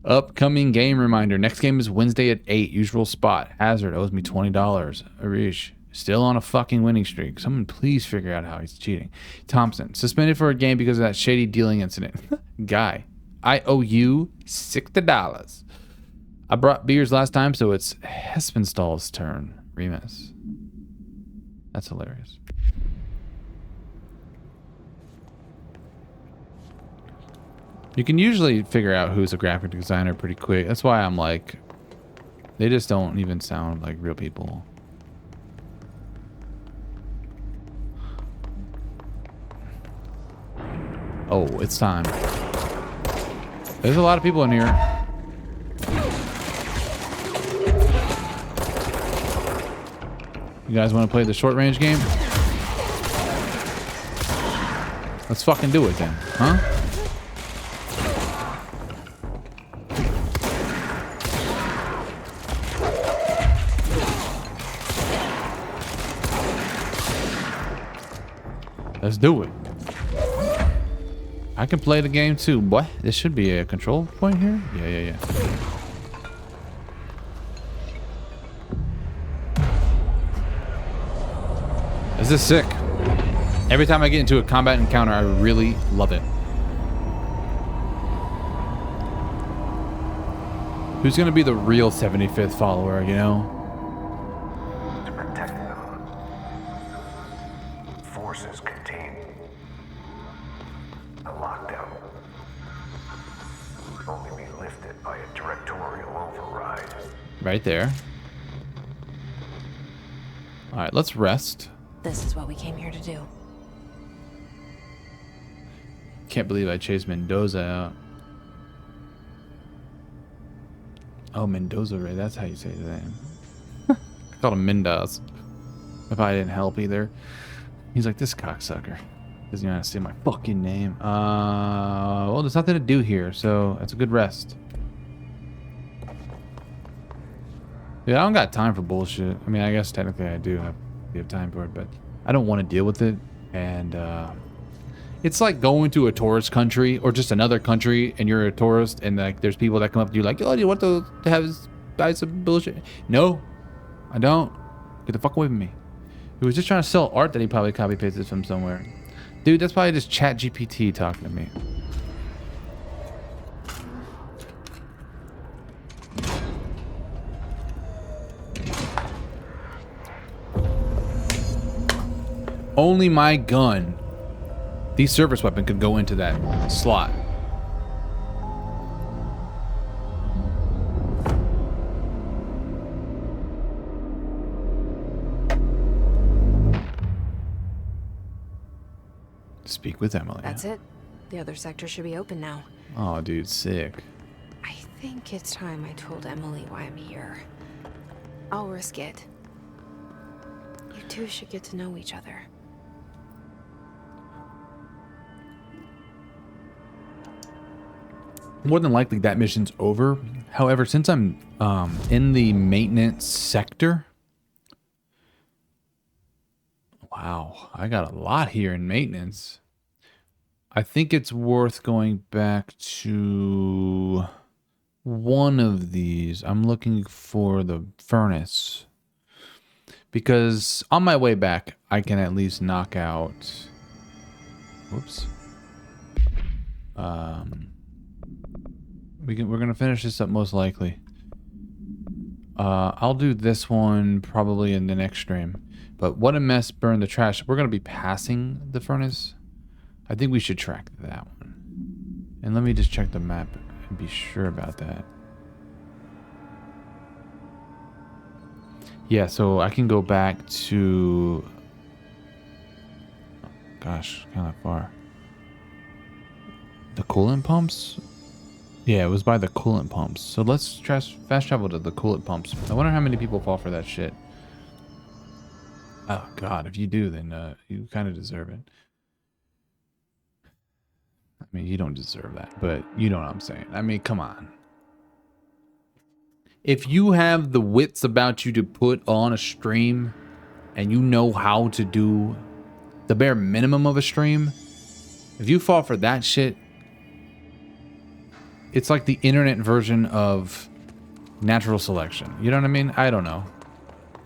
Upcoming game reminder. Next game is Wednesday at 8. Usual spot. Hazard owes me $20. Arish. Still on a fucking winning streak. Someone please figure out how he's cheating. Thompson. Suspended for a game because of that shady dealing incident. Guy. I owe you $60. I brought beers last time, so it's Hespenstall's turn. Remus. That's hilarious. You can usually figure out who's a graphic designer pretty quick. That's why I'm like, they just don't even sound like real people. Oh, it's time. There's a lot of people in here. You guys want to play the short range game? Let's fucking do it then, huh? Let's do it. I can play the game too, boy. This should be a control point here. Yeah. This is sick. Every time I get into a combat encounter, I really love it. Who's gonna be the real 75th follower, you know? To protect them. Forces contain a lockdown. Would only be lifted by a directorial override. Right there. All right, let's rest. This is what we came here to do. Can't believe I chased Mendoza out. Oh, Mendoza Ray, that's how you say his name. I called him Mendoz. If I didn't help either. He's like, this cocksucker doesn't even have to say my fucking name. Well, there's nothing to do here, so that's a good rest. Yeah, I don't got time for bullshit. I mean, I guess technically I do have time for it, but I don't want to deal with it. And it's like going to a tourist country or just another country and you're a tourist and like there's people that come up to you like, oh, do you want to have buy some bullshit? No, I don't. Get the fuck away from me. He was just trying to sell art that he probably copy pasted from somewhere. Dude, that's probably just Chat GPT talking to me. Only my gun, the service weapon, could go into that slot. Speak with Emily. That's it. The other sector should be open now. Oh, dude, sick. I think it's time I told Emily why I'm here. I'll risk it. You two should get to know each other. More than likely that mission's over. However, since I'm in the maintenance sector, wow, I got a lot here in maintenance. I think it's worth going back to one of these. I'm looking for the furnace because on my way back, I can at least knock out. Whoops. We're gonna finish this up most likely. I'll do this one probably in the next stream. But what a mess, burn the trash. We're gonna be passing the furnace. I think we should track that one. And let me just check the map and be sure about that. Yeah, so I can go back to, gosh, kind of far. The coolant pumps? Yeah, it was by the coolant pumps. So let's fast travel to the coolant pumps. I wonder how many people fall for that shit. Oh god, if you do, then you kind of deserve it. I mean, you don't deserve that, but you know what I'm saying. I mean, come on. If you have the wits about you to put on a stream and you know how to do the bare minimum of a stream, if you fall for that shit, it's like the internet version of natural selection. You know what I mean? I don't know.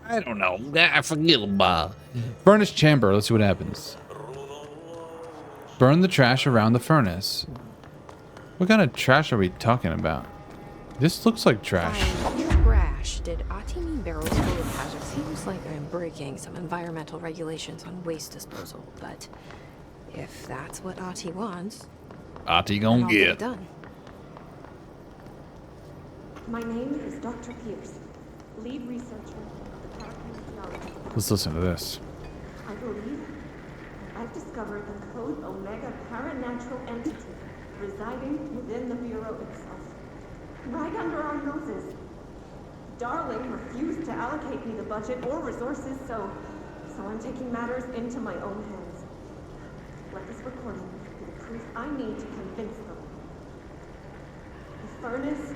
I don't know. I forget about it. Furnace chamber. Let's see what happens. Burn the trash around the furnace. What kind of trash are we talking about? This looks like trash. Trash. Did Ati mean barrels full of hazard? Seems like I'm breaking some environmental regulations on waste disposal, but if that's what Ati wants, Ati then gonna I'll get get. it done. My name is Dr. Pierce, lead researcher of the Parakinesiology. Let's listen to this. I believe I've discovered the Code Omega paranatural entity residing within the Bureau itself, right under our noses. Darling refused to allocate me the budget or resources, so I'm taking matters into my own hands. Let this recording be the proof I need to convince them. The furnace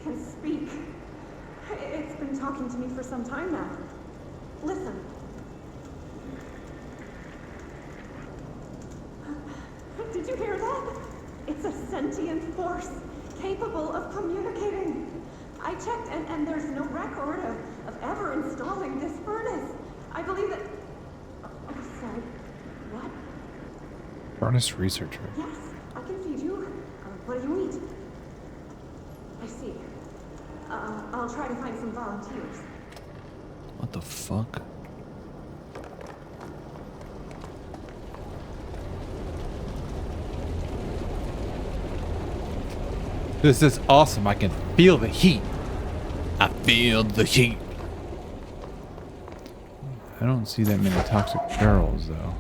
can speak. It's been talking to me for some time now. Listen. Did you hear that? It's a sentient force, capable of communicating. I checked, and there's no record of ever installing this furnace. I believe that... Oh, sorry. What? Furnace researcher. Yes, I can feed you. What do you eat? I see. I'll try to find some volunteers. What the fuck? This is awesome. I can feel the heat. I feel the heat. I don't see that many toxic barrels, though.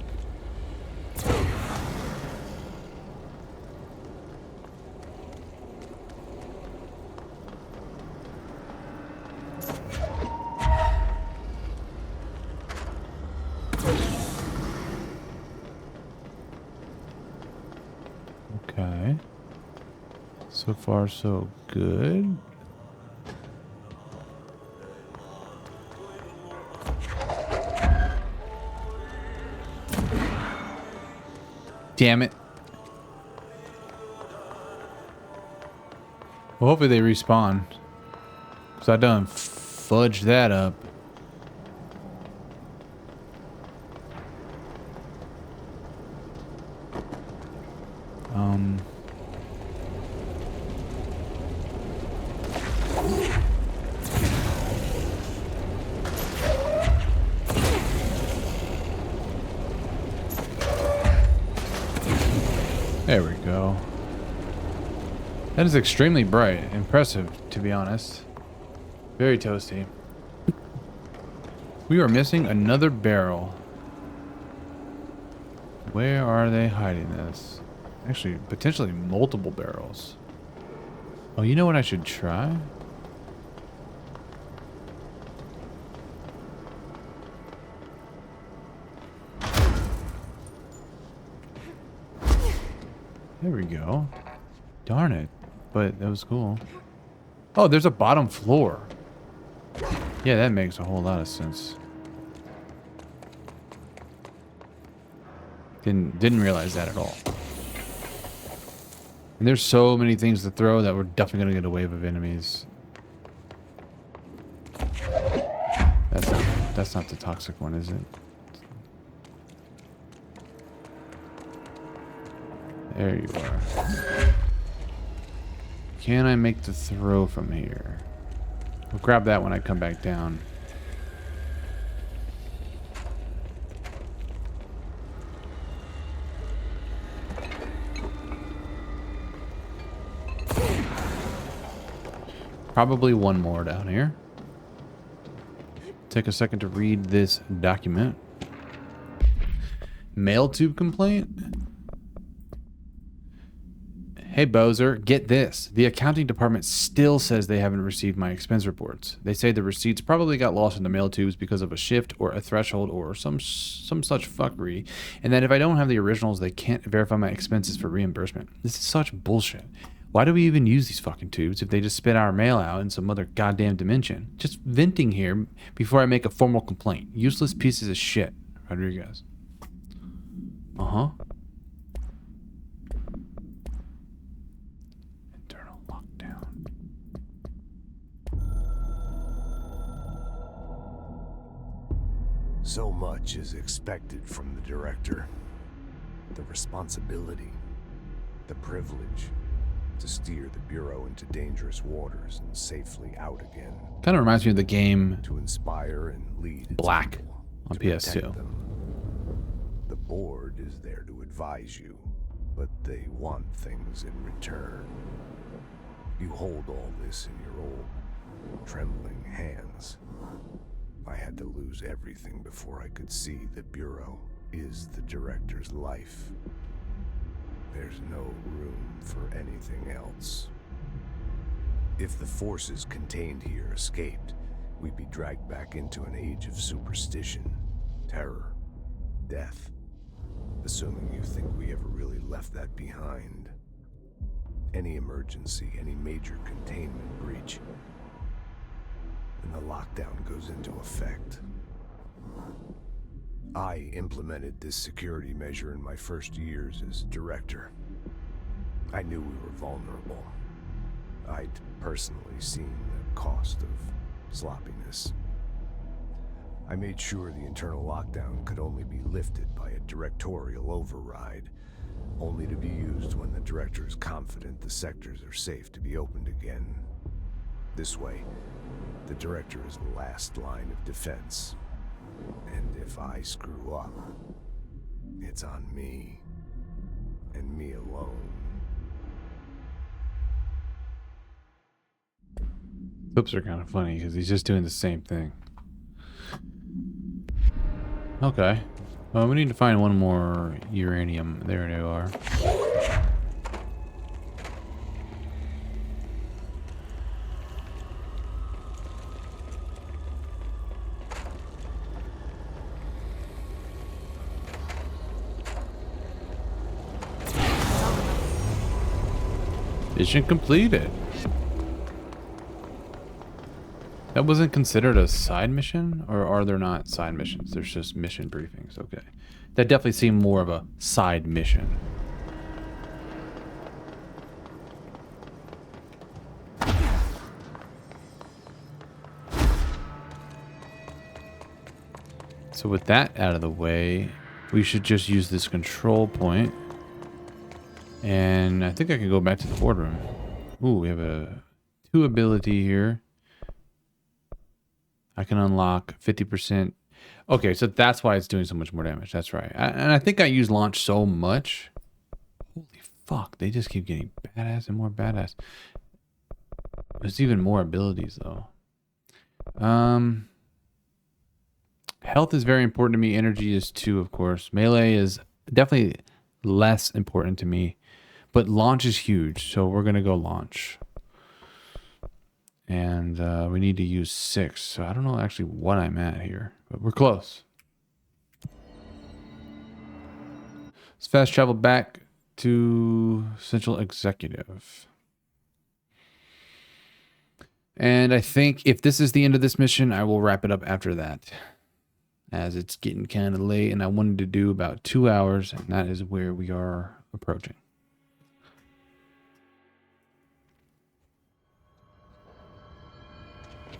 Okay. So far, so good. Damn it. Well, hopefully they respawn. Because I done fudged that up. There we go. That is extremely bright. Impressive, to be honest. Very toasty. We are missing another barrel. Where are they hiding this? Actually, potentially multiple barrels. Oh, you know what I should try? There we go. Darn it. But that was cool. Oh, there's a bottom floor. Yeah, that makes a whole lot of sense. Didn't realize that at all. And there's so many things to throw that we're definitely gonna get a wave of enemies. That's not the toxic one, is it? There you are. Can I make the throw from here? We'll grab that when I come back down. Probably one more down here. Take a second to read this document. Mail tube complaint? Hey Bowser, get this. The accounting department still says they haven't received my expense reports. They say the receipts probably got lost in the mail tubes because of a shift or a threshold or some such fuckery, and that if I don't have the originals, they can't verify my expenses for reimbursement. This is such bullshit. Why do we even use these fucking tubes if they just spit our mail out in some other goddamn dimension? Just venting here before I make a formal complaint. Useless pieces of shit. Rodriguez. Uh-huh. Internal. So much is expected from the director. The responsibility, the privilege to steer the Bureau into dangerous waters and safely out again. Kind of reminds me of the game To inspire and lead its Black people, on to PS2. protect them. The board is there to advise you, but they want things in return. You hold all this in your old, trembling hands. I had to lose everything before I could see the Bureau is the director's life. There's no room for anything else. If the forces contained here escaped, we'd be dragged back into an age of superstition, terror, death. Assuming you think we ever really left that behind. Any emergency, any major containment breach, and the lockdown goes into effect. I implemented this security measure in my first years as director. I knew we were vulnerable. I'd personally seen the cost of sloppiness. I made sure the internal lockdown could only be lifted by a directorial override, only to be used when the director is confident the sectors are safe to be opened again. This way, the director is the last line of defense. And if I screw up, it's on me, and me alone. Clips are kind of funny because he's just doing the same thing. Okay. Well, we need to find one more uranium. There they are. Mission completed. That wasn't considered a side mission? Or are there not side missions? There's just mission briefings. Okay. That definitely seemed more of a side mission. So with that out of the way, we should just use this control point. And I think I can go back to the boardroom. Ooh, we have a 2 ability here. I can unlock 50%. Okay, so that's why it's doing so much more damage. That's right. And I think I use launch so much. Holy fuck, they just keep getting badass and more badass. There's even more abilities though. Health is very important to me. Energy is 2, of course. Melee is definitely less important to me. But launch is huge, so we're going to go launch. And we need to use 6. So I don't know actually what I'm at here, but we're close. Let's fast travel back to Central Executive. And I think if this is the end of this mission, I will wrap it up after that. As it's getting kind of late and I wanted to do about 2 hours, and that is where we are approaching.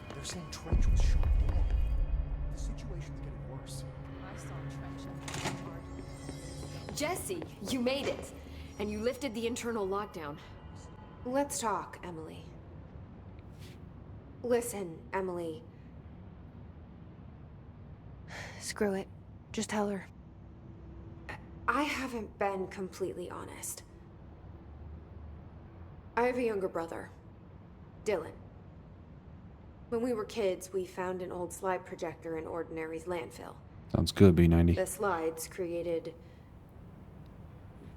They're saying Trench was shot dead. The situation's getting worse. I saw Trench at the hard. Jesse, you made it. And you lifted the internal lockdown. Let's talk, Emily. Listen, Emily. Screw it. Just tell her. I haven't been completely honest. I have a younger brother, Dylan. When we were kids, we found an old slide projector in Ordinary's landfill. Sounds good, B90. The slides created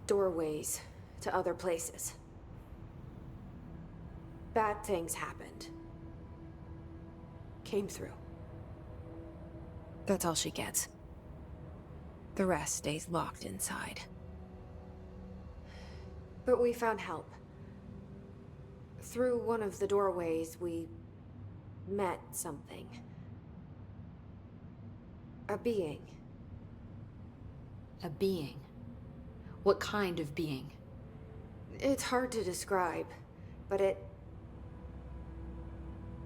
doorways to other places. Bad things happened. Came through. That's all she gets. The rest stays locked inside. But we found help. Through one of the doorways, we met something. A being. A being? What kind of being? It's hard to describe, but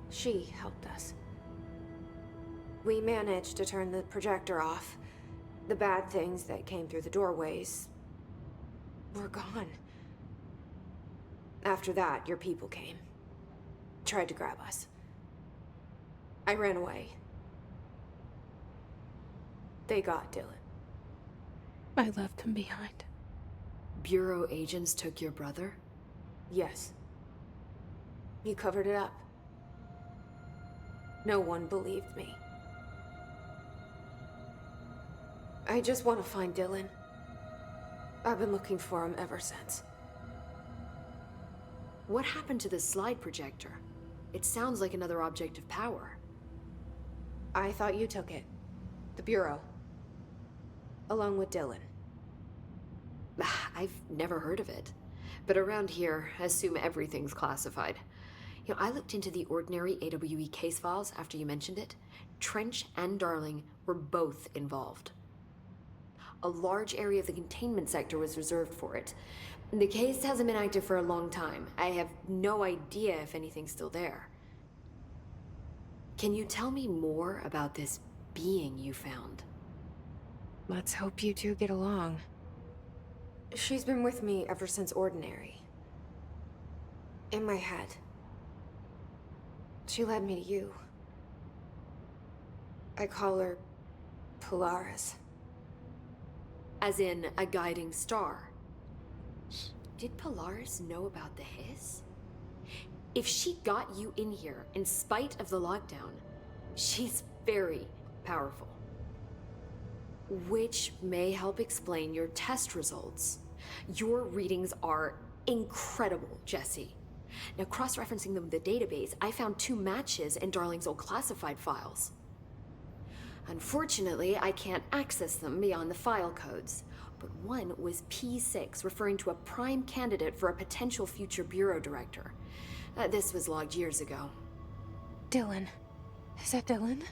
she helped us. We managed to turn the projector off. The bad things that came through the doorways were gone. After that, your people came. Tried to grab us. I ran away. They got Dylan. I left him behind. Bureau agents took your brother? Yes. You covered it up. No one believed me. I just want to find Dylan. I've been looking for him ever since. What happened to the slide projector? It sounds like another object of power. I thought you took it. The Bureau. Along with Dylan. I've never heard of it. But around here, I assume everything's classified. You know, I looked into the ordinary AWE case files after you mentioned it. Trench and Darling were both involved. A large area of the containment sector was reserved for it. The case hasn't been active for a long time. I have no idea if anything's still there. Can you tell me more about this being you found? Let's hope you two get along. She's been with me ever since Ordinary. In my head. She led me to you. I call her Polaris. As in a guiding star. Did Polaris know about the hiss? If she got you in here in spite of the lockdown, she's very powerful. Which may help explain your test results. Your readings are incredible, Jesse. Now, cross-referencing them with the database, I found 2 matches in Darling's old classified files. Unfortunately, I can't access them beyond the file codes, but one was P6, referring to a prime candidate for a potential future bureau director. This was logged years ago. Dylan. Is that Dylan?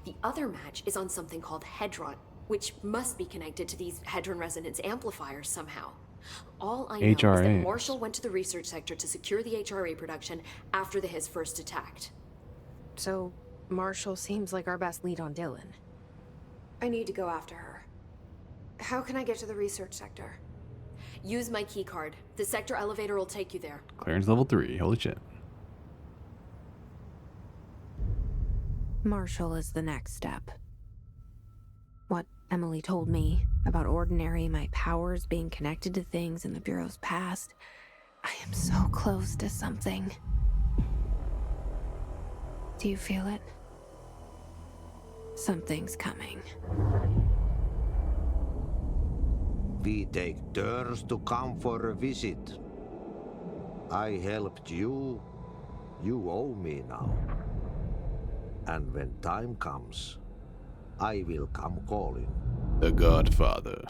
The other match is on something called Hedron, which must be connected to these Hedron resonance amplifiers somehow. All I know is that HRA. Marshall went to the research sector to secure the HRA production after the Hiss first attacked. So, Marshall seems like our best lead on Dylan. I need to go after her. How can I get to the research sector? Use my keycard. The sector elevator will take you there. Clearance level 3. Holy shit. Marshall is the next step. What Emily told me about Ordinary, my powers being connected to things in the Bureau's past, I am so close to something. Do you feel it? Something's coming. We take turns to come for a visit. I helped you. You owe me now. And when time comes, I will come calling. The Godfather.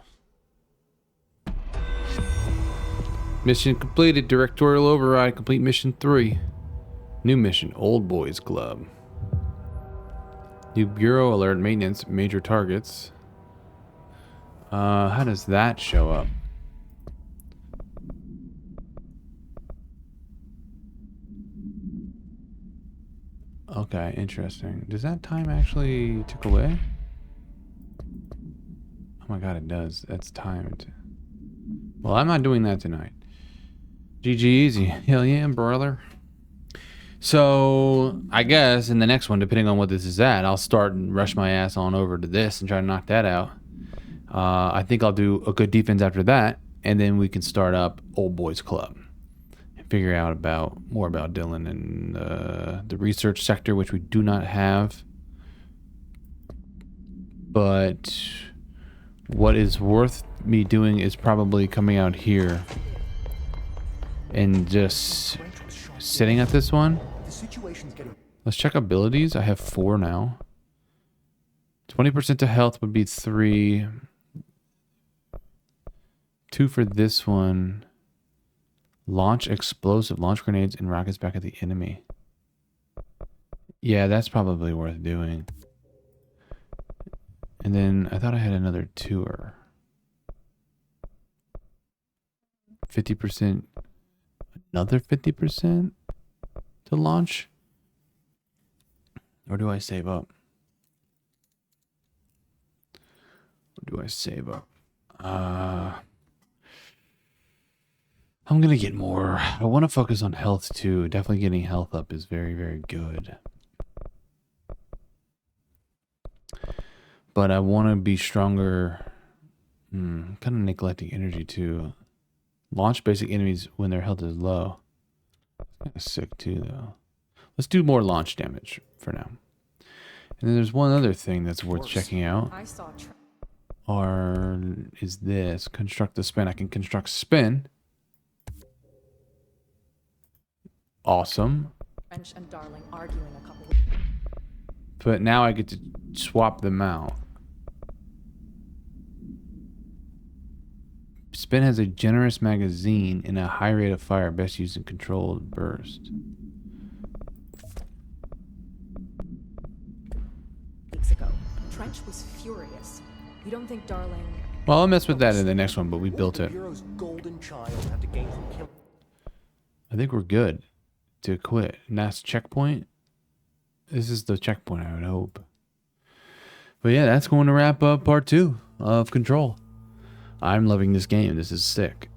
Mission completed. Directorial override. Complete mission 3. New mission. Old Boys Club. New Bureau alert. Maintenance. Major targets. How does that show up? Okay, interesting. Does that time actually tick away? Oh my god, it does. That's timed. Well, I'm not doing that tonight. GG easy. Hell yeah, brother. So, I guess in the next one, depending on what this is at, I'll start and rush my ass on over to this and try to knock that out. I think I'll do a good defense after that, and then we can start up Old Boys Club and figure out more about Dylan and the research sector, which we do not have. But what is worth me doing is probably coming out here and just sitting at this one. Let's check abilities. I have 4 now. 20% to health would be 3. 2 for this one. Launch explosive launch grenades and rockets back at the enemy. Yeah, that's probably worth doing. And then I thought I had another tour. 50%. Another 50% to launch. Or do I save up? Or do I save up? I'm gonna get more. I want to focus on health too. Definitely getting health up is very, very good. But I want to be stronger. Kind of neglecting energy too. Launch basic enemies when their health is low. Kind of sick too, though. Let's do more launch damage for now. And then there's one other thing that's worth checking out. Or is this construct the spin? I can construct spin. Awesome. French and Darling arguing a couple. But now I get to swap them out. Spin has a generous magazine and a high rate of fire, best used in controlled burst. Weeks ago, Trench was furious. You don't think Darling? Well, I'll mess with that in the next one, but we built it. I think we're good to quit. Last checkpoint. This is the checkpoint, I would hope. But yeah, that's going to wrap up part 2 of Control. I'm loving this game. This is sick.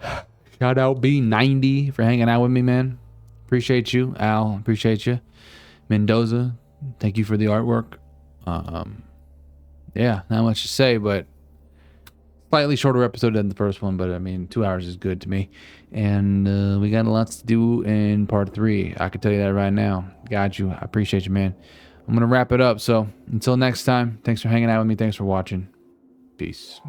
Shout out B90 for hanging out with me, man. Appreciate you. Al, appreciate you. Mendoza, thank you for the artwork. Yeah, not much to say, but slightly shorter episode than the first one, but I mean, 2 hours is good to me. And we got lots to do in part 3. I can tell you that right now. Got you. I appreciate you, man. I'm going to wrap it up. So until next time, thanks for hanging out with me. Thanks for watching. Peace.